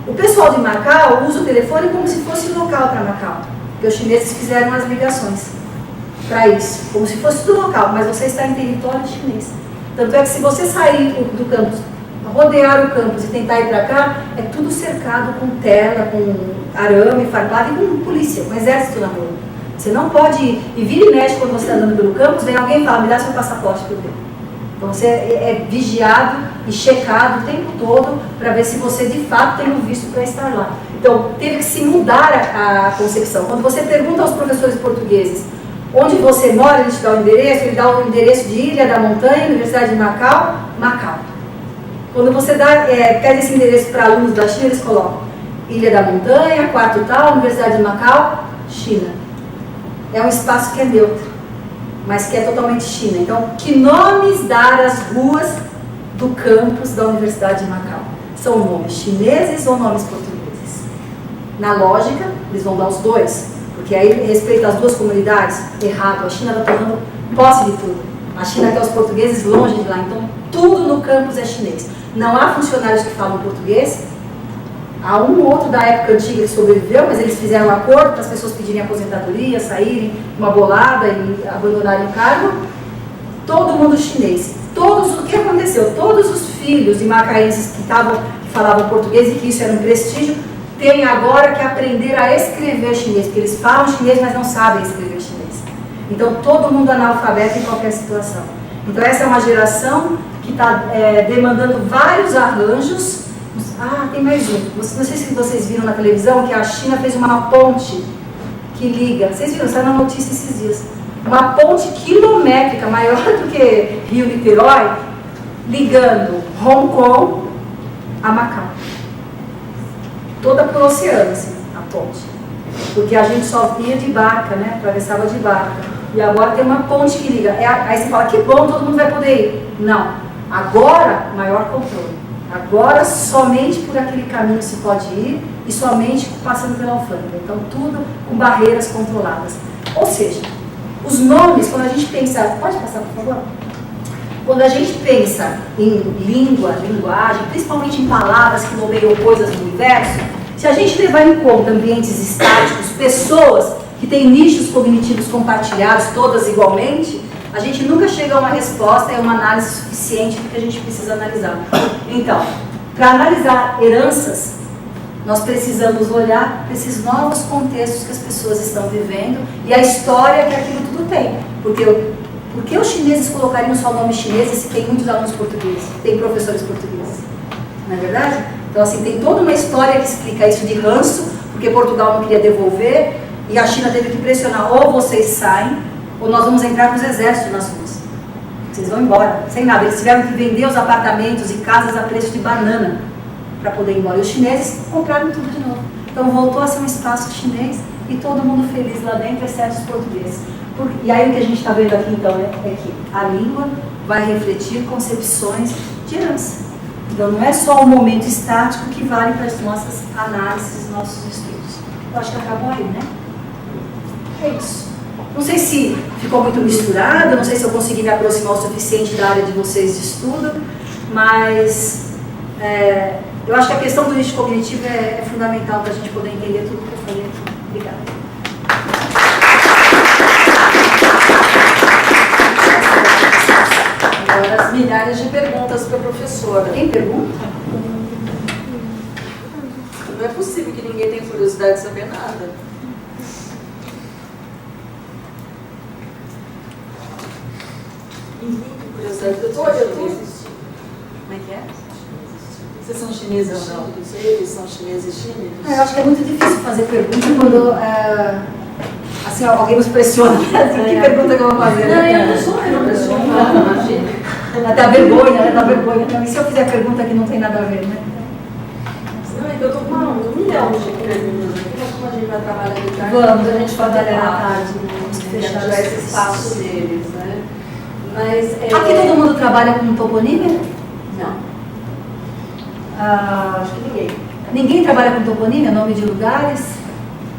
O pessoal de Macau usa o telefone como se fosse local para Macau, porque os chineses fizeram as ligações para isso, como se fosse tudo local, mas você está em território chinês. Tanto é que se você sair do campus, rodear o campus e tentar ir para cá, é tudo cercado com tela, com arame farpado e com polícia, com exército na rua. Você não pode ir, e vira e mexe quando você está andando pelo campus, vem alguém e fala, me dá seu passaporte para eu ver. Então você é vigiado e checado o tempo todo para ver se você de fato tem o visto para estar lá. Então teve que se mudar a concepção. Quando você pergunta aos professores portugueses onde você mora, ele te dá o endereço, ele dá o endereço de Ilha da Montanha, Universidade de Macau, Macau. Quando você pede esse endereço para alunos da China, eles colocam Ilha da Montanha, quarto tal, Universidade de Macau, China. É um espaço que é neutro, mas que é totalmente China. Então, que nomes dar às ruas do campus da Universidade de Macau? São nomes chineses ou nomes portugueses? Na lógica, eles vão dar os dois, porque aí respeita as duas comunidades. Errado, a China está tomando posse de tudo. A China quer os portugueses longe de lá, então tudo no campus é chinês. Não há funcionários que falam português. Há um ou outro da época antiga que sobreviveu, mas eles fizeram um acordo para as pessoas pedirem aposentadoria, saírem uma bolada e abandonarem o cargo. Todo mundo chinês. O que aconteceu? Todos os filhos de macaenses que falavam português e que isso era um prestígio, têm agora que aprender a escrever chinês, porque eles falam chinês, mas não sabem escrever chinês. Então todo mundo analfabeto em qualquer situação. Então essa é uma geração que está demandando vários arranjos. Ah, tem mais um. Não sei se vocês viram na televisão que a China fez uma ponte que liga. Vocês viram? Saiu na notícia esses dias. Uma ponte quilométrica, maior do que Rio-Niterói, ligando Hong Kong a Macau. Toda por oceano, assim, a ponte. Porque a gente só ia de barca, né? Atravessava de barca. E agora tem uma ponte que liga. Aí você fala, que bom, todo mundo vai poder ir. Não. Agora, maior controle. Agora, somente por aquele caminho se pode ir e somente passando pela alfândega. Então, tudo com barreiras controladas. Ou seja, os nomes, quando a gente pensa... Pode passar, por favor? Quando a gente pensa em linguagem, principalmente em palavras que nomeiam coisas do universo, se a gente levar em conta ambientes estáticos, pessoas que têm nichos cognitivos compartilhados, todas igualmente, a gente nunca chega a uma resposta e uma análise suficiente do que a gente precisa analisar. Então, para analisar heranças, Nós precisamos olhar para esses novos contextos que as pessoas estão vivendo e a história que aquilo tudo tem. Porque os chineses colocariam só o nome chinês se tem muitos alunos portugueses, tem professores portugueses? Não é verdade? Então, assim, tem toda uma história que explica isso de ranço, porque Portugal não queria devolver e a China teve que pressionar, ou vocês saem, ou nós vamos entrar com os exércitos nas ruas. Vocês vão embora, sem nada. Eles tiveram que vender os apartamentos e casas a preço de banana para poder ir embora. E os chineses compraram tudo de novo. Então voltou a ser um espaço chinês e todo mundo feliz lá dentro, exceto os portugueses. E aí o que a gente está vendo aqui então é que a língua vai refletir concepções de herança. Então não é só o momento estático que vale para as nossas análises, nossos estudos. Eu acho que acabou aí, né? É isso. Não sei se ficou muito misturado, não sei se eu consegui me aproximar o suficiente da área de vocês de estudo, mas eu acho que a questão do nicho cognitivo é fundamental para a gente poder entender tudo que eu falei aqui. Obrigada. Agora as milhares de perguntas para a professora. Tem pergunta? Não é possível que ninguém tenha curiosidade de saber nada. Ninguém tem curiosidade. Eu tô. Como é que é? Vocês são chineses ou não? Eles são chineses tímidos? Eu acho que é muito difícil fazer pergunta quando assim, alguém nos pressiona. Que pergunta que eu vou fazer? Não, eu não sou, não, imagina. Dá vergonha também. Se eu fizer pergunta que não tem nada a ver, né? Não, é que eu tô com 1 milhão de perguntas aqui, mas como a gente vai trabalhar de tarde, Vamos, a gente vai trabalhar trabalhar à tarde. Vamos fechar já esse espaço deles, né? Mas, Aqui todo mundo trabalha com toponímia? Não, Ah, acho que ninguém. ninguém trabalha com toponímia, nome de lugares?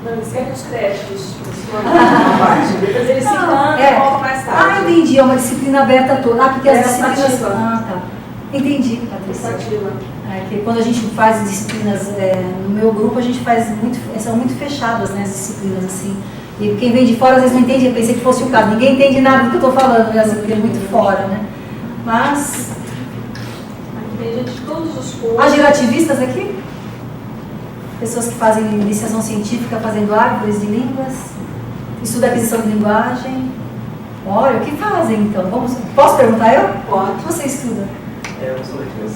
Não, eles querem os créditos na parte. Depois eles se mandam e voltam mais tarde. Entendi, é uma disciplina aberta toda. Porque as disciplinas... optativa. Tá. Entendi, Patrícia. Optativa. Que quando a gente faz disciplinas, no meu grupo a gente faz são muito fechadas, né, as disciplinas, assim. E quem vem de fora às vezes não entende, eu pensei que fosse o caso. Ninguém entende nada do que eu estou falando, né, assim, porque é muito fora, né. Mas... Aqui tem gente de todos os cursos. Há gerativistas aqui? Pessoas que fazem iniciação científica fazendo árvores de línguas, estuda aquisição de linguagem. Olha, o que fazem então? Posso perguntar eu? Pode. O que você estuda? Eu sou leitor, eu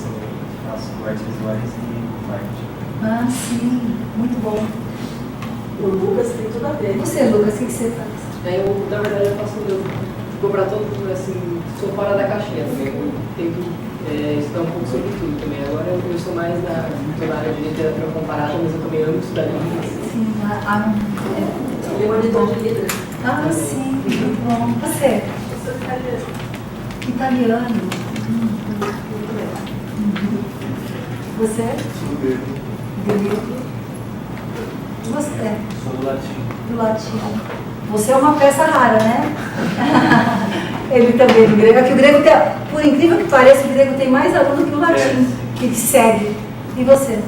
faço artes visuais e marketing. Ah, sim, muito bom. O Lucas tem tudo a ver. E você, Lucas, o que você faz? Eu, na verdade, eu vou para todo mundo, assim, sou fora da caixinha também, eu tento estudar um pouco sobre tudo também. Agora eu sou mais na área de literatura comparada, mas eu também amo estudar línguas. Sim, Ele é monitor de líder. sim, muito bom. Você? Eu sou italiana. Italiano. Você? Grego. Você? Sou do latim. Do latim. Você é uma peça rara, né? Ele também, do grego. É que o grego tem, por incrível que pareça, o grego tem mais aluno que o latim, que segue. E você?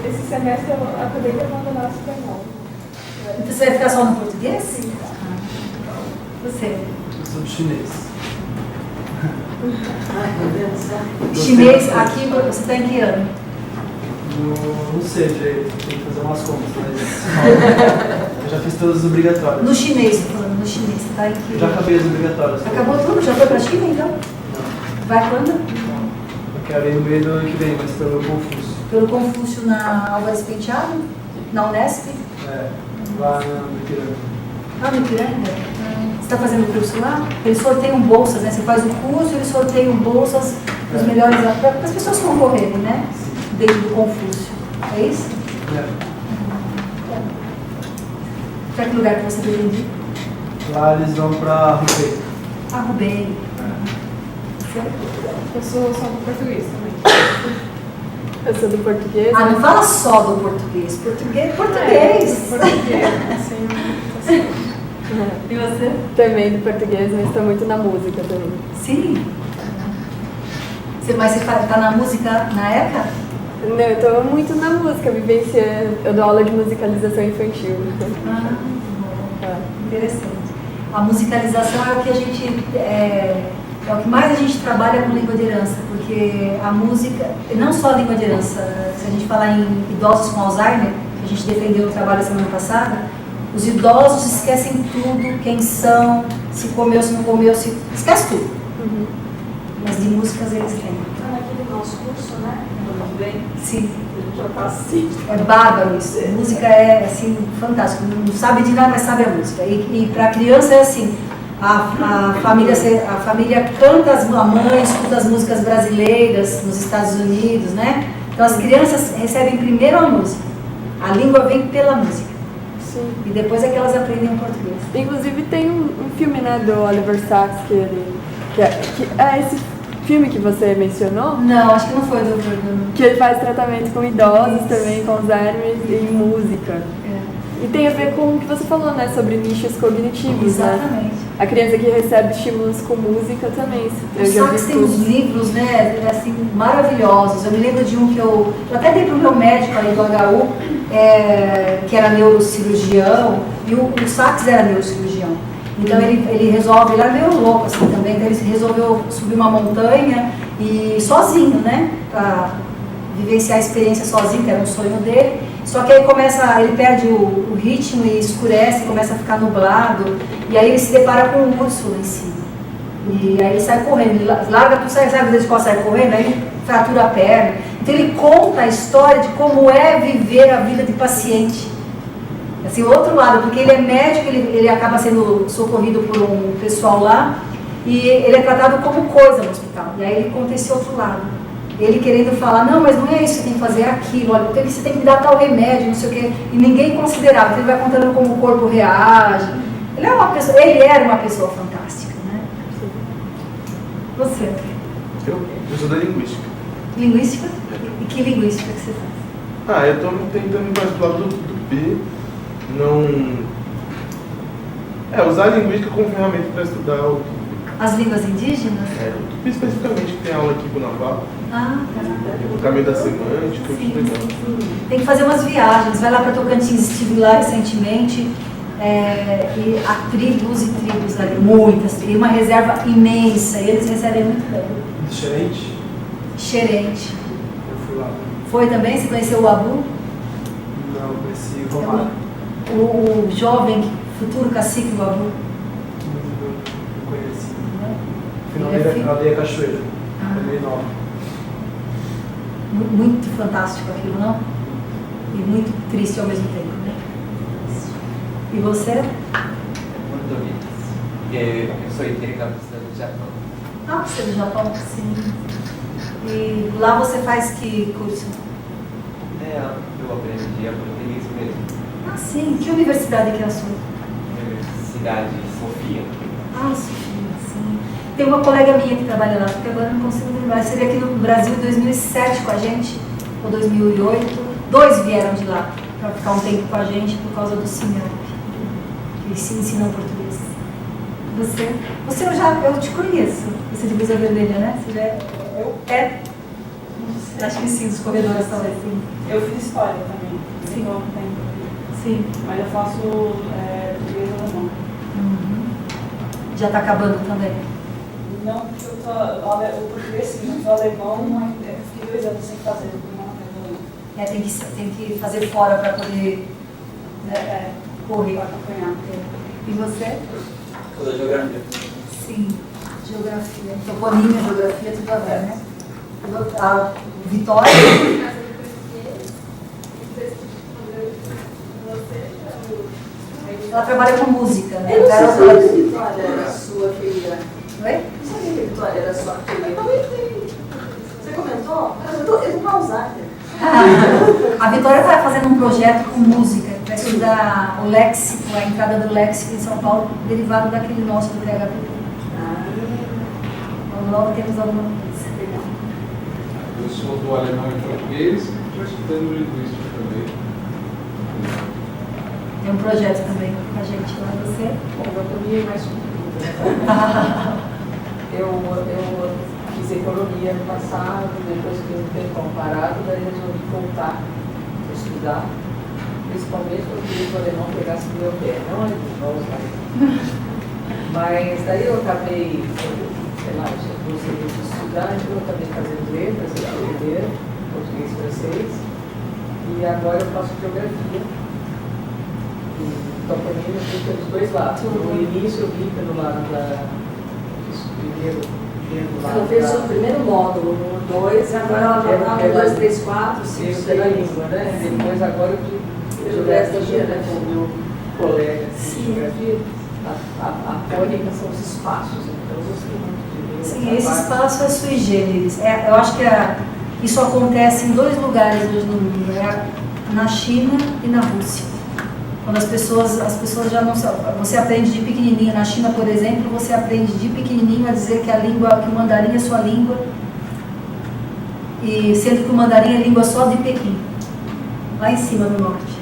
Esse semestre eu acabei de abandonar o espanhol. Então você vai ficar só no português? Sim. Você? Eu sou chinês. Ai, meu Deus do céu. Chinês, aqui você está em que ano? Não sei direito, tem que fazer umas contas, mas eu já fiz todas as obrigatórias. No chinês, tô falando, no chinês, você está em que Eu já acabei as obrigatórias. Acabou tudo? Já foi para a China então? Não. Vai quando? Eu quero ir no meio do ano que vem, mas pelo Confúcio. Pelo Confúcio na Álvares Penteado? Na Unesp? Lá no Ipiranga. Ah, no Ipiranga? Você está fazendo curso lá? Eles sorteiam bolsas, né? Você faz o curso e eles sorteiam bolsas para os melhores, para as pessoas concorrerem, né? Dentro do Confúcio. É isso? Para que lugar que você pretende? Lá eles vão pra Rubei. Ah, Rubem. Eu sou só do português também. Eu sou do português. Ah, não fala só do português. Português. Português, assim. E você? Também do português, mas estou muito na música também. Sim. Mas você está na música na ECA? Não, eu estou muito na música, vivenciando. Eu dou aula de musicalização infantil. Interessante. A musicalização é o que a gente É o que mais a gente trabalha com língua de herança, porque a música, não só a língua de herança, se a gente falar em idosos com Alzheimer, que a gente defendeu o trabalho a semana passada, os idosos esquecem tudo, quem são, se comeu, se não comeu, se... esquece tudo. Mas de músicas eles têm. Está naquele nosso curso, né? Tudo bem? Sim. Já está assim. É bárbaro isso. A música é assim, fantástico. Não sabe de nada, mas sabe a música. E para a criança é assim, a família canta, a mãe escuta as músicas brasileiras nos Estados Unidos, né? Então as crianças recebem primeiro a música. A língua vem pela música. Sim. E depois é que elas aprendem o português. Inclusive tem um filme, né, do Oliver Sacks que é esse filme que você mencionou, Não, acho que não foi do... que ele faz tratamento com idosos também, com Alzheimer e música. É. E tem a ver com o que você falou, né, sobre nichos cognitivos, né? Exatamente. A criança que recebe estímulos com música também. O Sacks tem uns livros, né, assim, maravilhosos. Eu me lembro de um que eu até dei para o meu médico ali do HU, que era neurocirurgião, e o Sacks era neurocirurgião. Então ele era meio louco assim também, então ele resolveu subir uma montanha e sozinho, né, para vivenciar a experiência sozinho, que era um sonho dele. Só que aí ele perde o ritmo e escurece, começa a ficar nublado, e aí ele se depara com um urso lá em cima. E aí ele sai correndo, ele larga tudo, sabe às vezes sai correndo, aí ele fratura a perna. Então ele conta a história de como é viver a vida de paciente. Assim, o outro lado, porque ele é médico, ele acaba sendo socorrido por um pessoal lá, e ele é tratado como coisa no hospital. E aí ele conta esse outro lado. Ele querendo falar, não, mas não é isso que você tem que fazer, é aquilo, olha, você tem que me dar tal remédio, não sei o quê. E ninguém considerava, então ele vai contando como o corpo reage. Ele era uma pessoa fantástica, né? Você? Eu sou da linguística. Linguística? E que linguística que você faz? Eu estou tentando ir mais pro lado do B, usar a linguística como ferramenta para estudar o As línguas indígenas? o tupi especificamente, que tem aula aqui com o Navarro, Ah, o caminho da semântica, eu acho legal. Tem que fazer umas viagens, vai lá para Tocantins, estive lá recentemente, e há tribos e tribos ali, muitas, tem uma reserva imensa, e eles recebem muito bem. Diferente? Xerente. Eu fui lá. Foi também? Você conheceu o Abu? Não, conheci o Romário. O jovem, futuro cacique do Abu? Não conheci. Ele Fui é na filho? aldeia Cachoeira, meio nova. Muito fantástico aquilo, não? E muito triste ao mesmo tempo, né? E você? Muito bem. Eu sou intercambista do Japão. Ah, você é do Japão? Sim. E lá você faz que curso? Eu aprendi a português mesmo. Ah, sim. Que universidade que é a sua? Universidade Sofia. Ah, Sofia, sim. Tem uma colega minha que trabalha lá, porque agora eu não consigo lembrar. Seria aqui no Brasil em 2007 com a gente, ou 2008. 2 vieram de lá para ficar um tempo com a gente por causa do CIMELP, que se ensinam português. Você eu te conheço. Você de blusa vermelha, né? Você já acho que sim, os corredores talvez, sim. Eu fiz história também. Sim. Há um tempo. Sim. Mas eu faço português e alemão. Já está acabando também. Não, porque o português sim, mas o alemão eu fiquei 2 anos sem fazer. Tem que fazer fora para poder correr. Acompanhar. E você? Toda geografia. Sim, geografia. Toponímia, geografia, tudo a ver, né? A Vitória. Ela trabalha com música, né? Eu não sabia que a Vitória era sua querida. Oi? Não sabia que a Vitória era sua querida. Você comentou? Eu tô com Alzheimer. A Vitória está fazendo um projeto com música para estudar o léxico, a entrada do léxico em São Paulo, derivado daquele nosso do PHP. Logo temos alguma coisa. Eu sou do alemão e português e estou estudando linguística também. Tem um projeto também com a gente lá, você? Bom, eu também mais eu fiz economia no passado, depois que um tempo parado, daí resolvi voltar a estudar, principalmente porque eu queria que o alemão pegasse no meu pé, não é de volta. Mas daí eu acabei sei lá, eu gostaria de estudar, então eu acabei fazendo letras, aprender português e francês, e agora eu faço geografia. Então, para mim, eu fui pelos dois lados. No início, eu vi pelo lado Ela fez o primeiro módulo, no 2, agora ela já está no 2, 3, 4, 5, 6. Pela língua, né? Depois, agora eu vi geografia, né? Com o meu colega de geografia. A tônica são os espaços, então eu gostei muito de ver. Sim, esse espaço é sui generis. Eu acho que isso acontece em 2 lugares hoje no mundo, na China e na Rússia. Quando as pessoas já não sabem. Você aprende de pequenininho. Na China, por exemplo, você aprende de pequenininho a dizer que que o mandarim é sua língua, e sendo que o mandarim é língua só de Pequim, lá em cima no norte.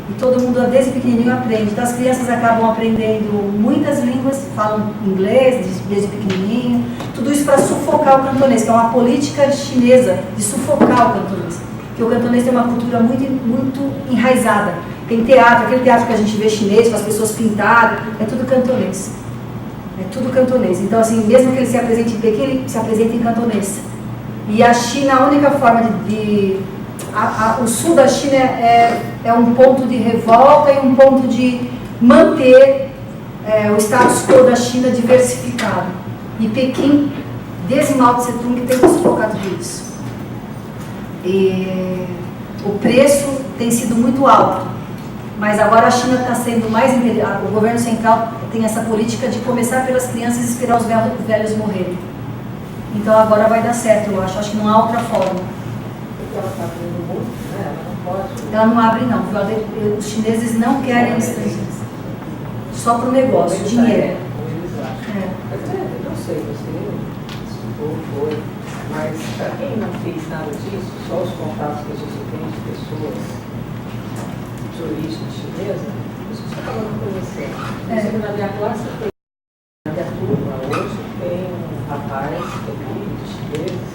E todo mundo, desde pequenininho, aprende. Então, as crianças acabam aprendendo muitas línguas, falam inglês desde pequenininho. Tudo isso para sufocar o cantonês, que é uma política chinesa de sufocar o cantonês. Porque o cantonês tem uma cultura muito, muito enraizada. Tem teatro, aquele teatro que a gente vê chinês, com as pessoas pintadas, é tudo cantonês. É tudo cantonês. Então, assim, mesmo que ele se apresente em Pequim, ele se apresenta em cantonês. E a China, a única forma o sul da China é um ponto de revolta e um ponto de manter o status quo da China diversificado. E Pequim, desde Mao Tse Tung, tem que sufocar tudo isso. E o preço tem sido muito alto. Mas agora a China está sendo mais inteligente. O governo central tem essa política de começar pelas crianças e esperar os velhos morrerem. Então agora vai dar certo, eu acho. Acho que não há outra forma. Porque ela está abrindo muito, né? Ela não pode. Ela não abre, não. Os chineses não querem estrangeiros. Só para o negócio, dinheiro. Eles acham. Eu não sei, você estudou, foi. Mas para quem não fez nada disso, só os contatos que a gente tem de pessoas de origem chinesa, isso que você estava não conhecendo. Inclusive na minha classe, na minha turma, hoje tem um rapaz que é filho de chineses.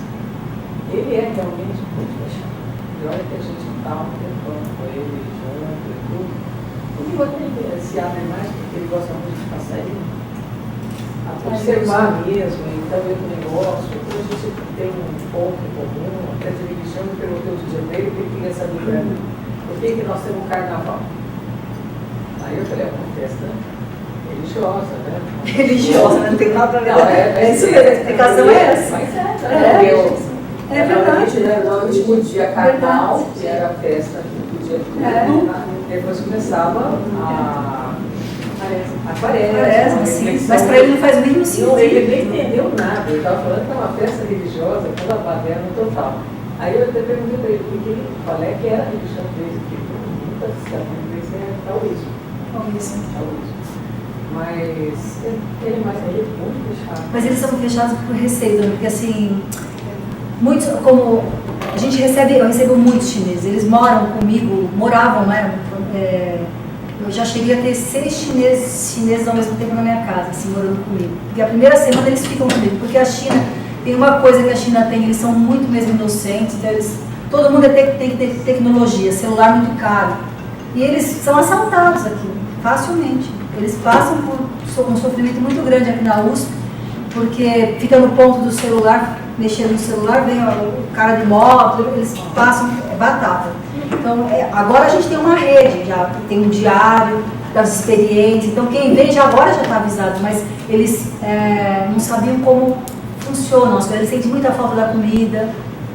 Ele é realmente muito fechado. E olha que a gente está um tempão com ele, junto e tudo. Comigo até ele se abre mais porque ele gosta muito de passarinho. A observar mesmo, então eu com negócio, a gente tem um ponto em comum, até de religião, eu perguntei outro dia dele, porque ele queria saber para mim. Por que nós temos um carnaval? Aí eu falei, é uma festa religiosa, né? Religiosa, não tem nada a ver. Não, é isso mesmo, a explicação é essa. Mas é verdade. No último dia carnaval, que era a festa do dia tudo, depois começava a quaresma, sim. Mas para ele não faz o mínimo sentido. Ele nem entendeu nada, ele estava falando que é uma festa religiosa, toda baderna total. Aí eu até perguntei para ele qual é que era a religião dele, porque muitas religiões é taoísmo. Mas ele mais aí é muito fechado. Mas eles são fechados por receio, porque assim, muitos, como a gente eu recebo muitos chineses, eles moravam, né? Eu já cheguei a ter 6 chineses ao mesmo tempo na minha casa, assim, morando comigo. Porque a primeira semana eles ficam comigo, porque a China tem uma coisa que a China tem, eles são muito mesmo inocentes, então todo mundo tem que ter tecnologia, celular muito caro. E eles são assaltados aqui, facilmente. Eles passam por um sofrimento muito grande aqui na USP, porque fica no ponto do celular, mexendo no celular, vem o cara de moto, eles passam, batata. Então, agora a gente tem uma rede, já tem um diário das experiências, então quem vem agora já está avisado, mas eles não sabiam como funcionam, eles sentem muita falta da comida,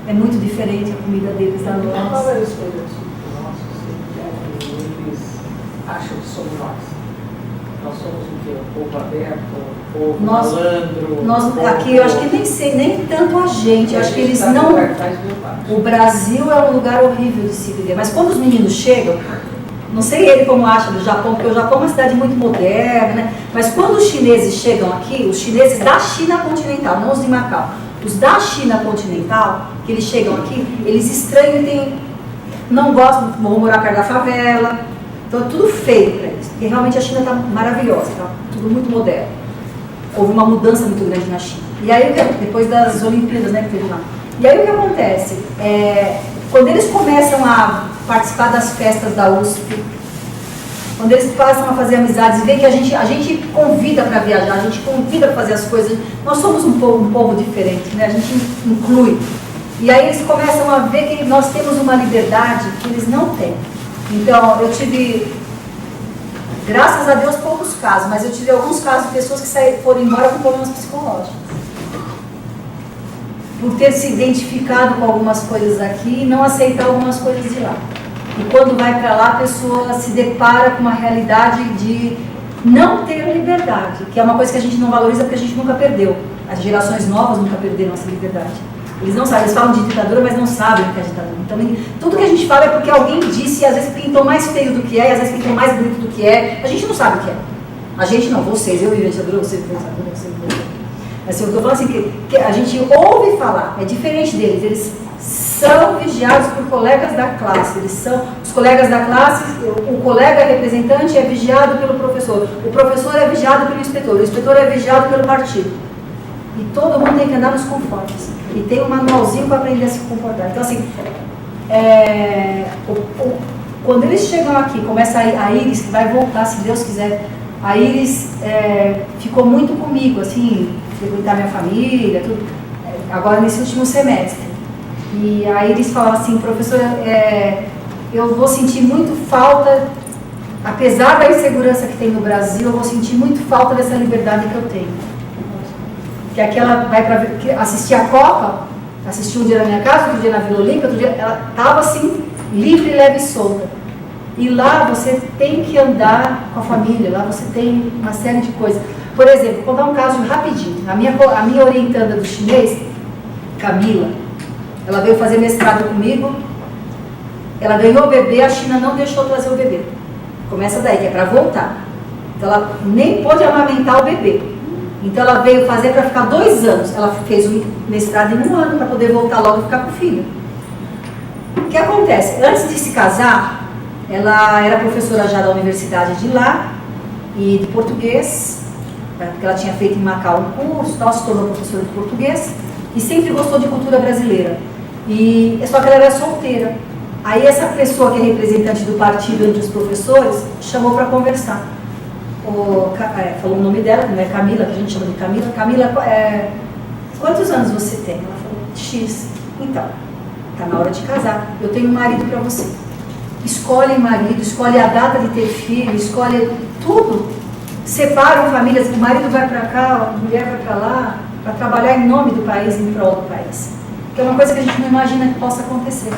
é muito diferente a comida deles da nossa. Qual é o estereotipo nosso, que eles acham que somos nós? Nós somos o quê? Um povo aberto, um povo malandro? Aqui eu acho que nem tanto a gente, eu acho que eles não... O Brasil é um lugar horrível de se viver, mas quando os meninos chegam, não sei ele como acha do Japão, porque o Japão é uma cidade muito moderna, né? Mas quando os chineses chegam aqui, os chineses da China continental, não os de Macau, os da China continental, que eles chegam aqui, eles estranham e não gostam, vão morar perto da favela, então é tudo feio para eles, porque realmente a China está maravilhosa, está tudo muito moderno. Houve uma mudança muito grande na China. E aí, depois das Olimpíadas, né, que teve lá. E aí o que acontece? Quando eles começam a participar das festas da USP, quando eles passam a fazer amizades e veem que a gente convida para viajar, a gente convida para fazer as coisas. Nós somos um povo diferente, né? A gente inclui. E aí eles começam a ver que nós temos uma liberdade que eles não têm. Então, eu tive, graças a Deus, poucos casos, mas eu tive alguns casos de pessoas que foram embora com problemas psicológicos. Por ter se identificado com algumas coisas aqui e não aceitar algumas coisas de lá. E quando vai para lá, a pessoa se depara com uma realidade de não ter liberdade, que é uma coisa que a gente não valoriza porque a gente nunca perdeu. As gerações novas nunca perderam essa liberdade. Eles não sabem, eles falam de ditadura, mas não sabem o que é ditadura. Então, tudo que a gente fala é porque alguém disse, e às vezes pintou mais feio do que é, e às vezes pintou mais bonito do que é. A gente não sabe o que é. A gente não, vocês, eu vivo a ditadura, vocês vivem a ditadura, vocês vivem. Assim, eu estou falando assim, que a gente ouve falar, é diferente deles. Eles são vigiados por colegas da classe. Eles são os colegas da classe, o colega representante é vigiado pelo professor. O professor é vigiado pelo inspetor. O inspetor é vigiado pelo partido. E todo mundo tem que andar nos conformes. E tem um manualzinho para aprender a se comportar. Então, assim, quando eles chegam aqui, começa a Iris, que vai voltar, se Deus quiser, a Iris ficou muito comigo, assim, frequentar minha família, tudo, agora nesse último semestre. E a Iris falava assim, professora, eu vou sentir muito falta, apesar da insegurança que tem no Brasil, eu vou sentir muito falta dessa liberdade que eu tenho. Que aqui ela vai para assistir a Copa, assistiu um dia na minha casa, outro dia na Vila Olímpia, outro dia ela estava assim, livre, leve e solta. E lá você tem que andar com a família, lá você tem uma série de coisas. Por exemplo, vou dar um caso rapidinho. A minha orientanda do chinês, Camila, ela veio fazer mestrado comigo, ela ganhou o bebê, a China não deixou trazer o bebê. Começa daí, que é para voltar. Então ela nem pôde amamentar o bebê. Então ela veio fazer para ficar 2 anos. Ela fez o mestrado em 1 ano para poder voltar logo e ficar com o filho. O que acontece? Antes de se casar, ela era professora já da universidade de lá e de português, porque ela tinha feito em Macau um curso, então ela se tornou professora de português e sempre gostou de cultura brasileira. Só que ela era solteira. Aí essa pessoa que é representante do partido entre os professores chamou para conversar. Falou o nome dela, não é Camila, que a gente chama de Camila. Camila, quantos anos você tem? Ela falou, X. Então, está na hora de casar. Eu tenho um marido para você. Escolhe marido, escolhe a data de ter filho, escolhe tudo. Separam famílias, o marido vai para cá, a mulher vai para lá, para trabalhar em nome do país, em prol do país. Que é uma coisa que a gente não imagina que possa acontecer.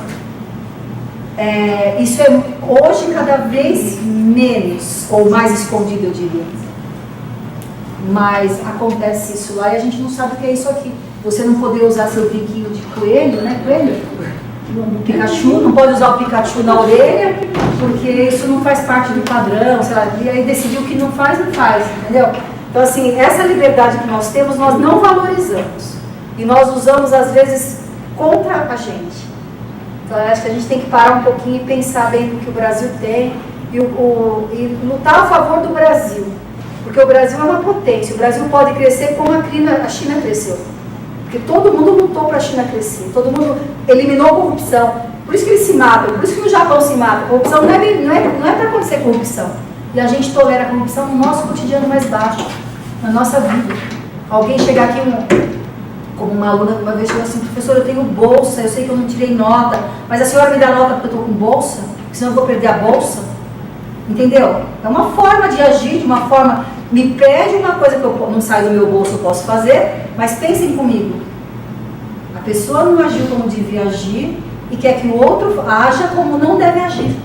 Isso é hoje cada vez menos, ou mais escondido, eu diria. Mas acontece isso lá e a gente não sabe o que é isso aqui. Você não poder usar seu biquinho de coelho, né? Coelho? Pikachu, não pode usar o Pikachu na orelha, porque isso não faz parte do padrão, sei lá, e aí decidiu que não faz, entendeu? Então, assim, essa liberdade que nós temos, nós não valorizamos. E nós usamos, às vezes, contra a gente. Então, eu acho que a gente tem que parar um pouquinho e pensar bem no que o Brasil tem e lutar a favor do Brasil. Porque o Brasil é uma potência, o Brasil pode crescer como a China cresceu. Porque todo mundo lutou para a China crescer, todo mundo eliminou a corrupção. Por isso que eles se matam, por isso que no Japão se mata. Corrupção não é para acontecer corrupção. E a gente tolera a corrupção no nosso cotidiano mais baixo, na nossa vida. Alguém chegar aqui, como uma aluna uma vez chegou assim, professora, eu tenho bolsa, eu sei que eu não tirei nota, mas a senhora me dá nota porque eu estou com bolsa? Porque senão eu vou perder a bolsa? Entendeu? É uma forma de agir, de uma forma, me pede uma coisa que eu não sai do meu bolso, eu posso fazer, mas pensem comigo, a pessoa não agiu como devia agir e quer que o outro haja como não deve agir.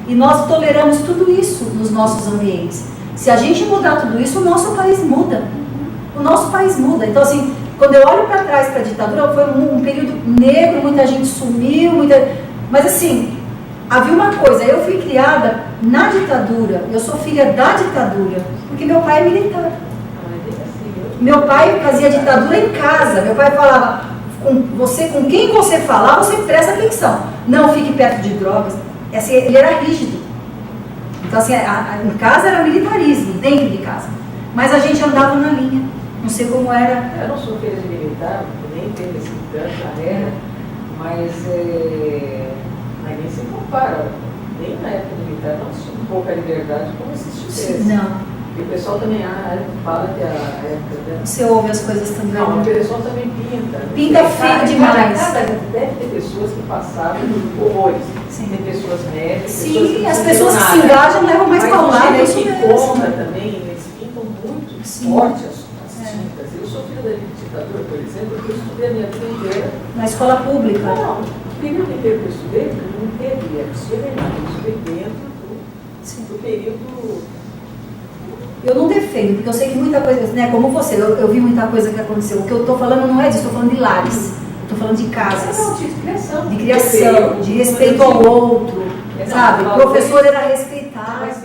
E nós toleramos tudo isso nos nossos ambientes. Se a gente mudar tudo isso, o nosso país muda. O nosso país muda. Então, assim, quando eu olho para trás para a ditadura, foi um período negro, muita gente sumiu, mas assim, havia uma coisa, eu fui criada na ditadura, eu sou filha da ditadura, porque meu pai é militar. Meu pai fazia ditadura em casa, meu pai falava, com quem você falar, você presta atenção, não fique perto de drogas. Assim, ele era rígido. Então, assim, em casa era militarismo, dentro de casa. Mas a gente andava na linha. Não sei como era. Eu não sou filha de militar, nem teve esse tanto na guerra, mas nem se compara. Nem na época militar nós tínhamos pouca liberdade como existe hoje. Não. E o pessoal também fala que a época... Você ouve as coisas também. Não, o pessoal também pinta. Pinta feio demais. Deve ter pessoas que passaram horrores. Sim. Tem pessoas médicas. Sim, as pessoas que se engajam levam mais paulada, é isso que mesmo. conta também, eles pintam muito forte as tintas. Eu sou filha da ditadura, por exemplo, porque eu estudei a minha vida inteira. Na escola pública? Não, o período inteiro que eu estudei, não teve apostila nada. Eu estudei dentro do período... Eu não defendo, porque eu sei que muita coisa, né, como você, eu vi muita coisa que aconteceu. O que eu estou falando não é disso, estou falando de lares, estou falando de casas. Não, de criação. De criação, de respeito ao outro, sabe? O professor era respeitado. Mas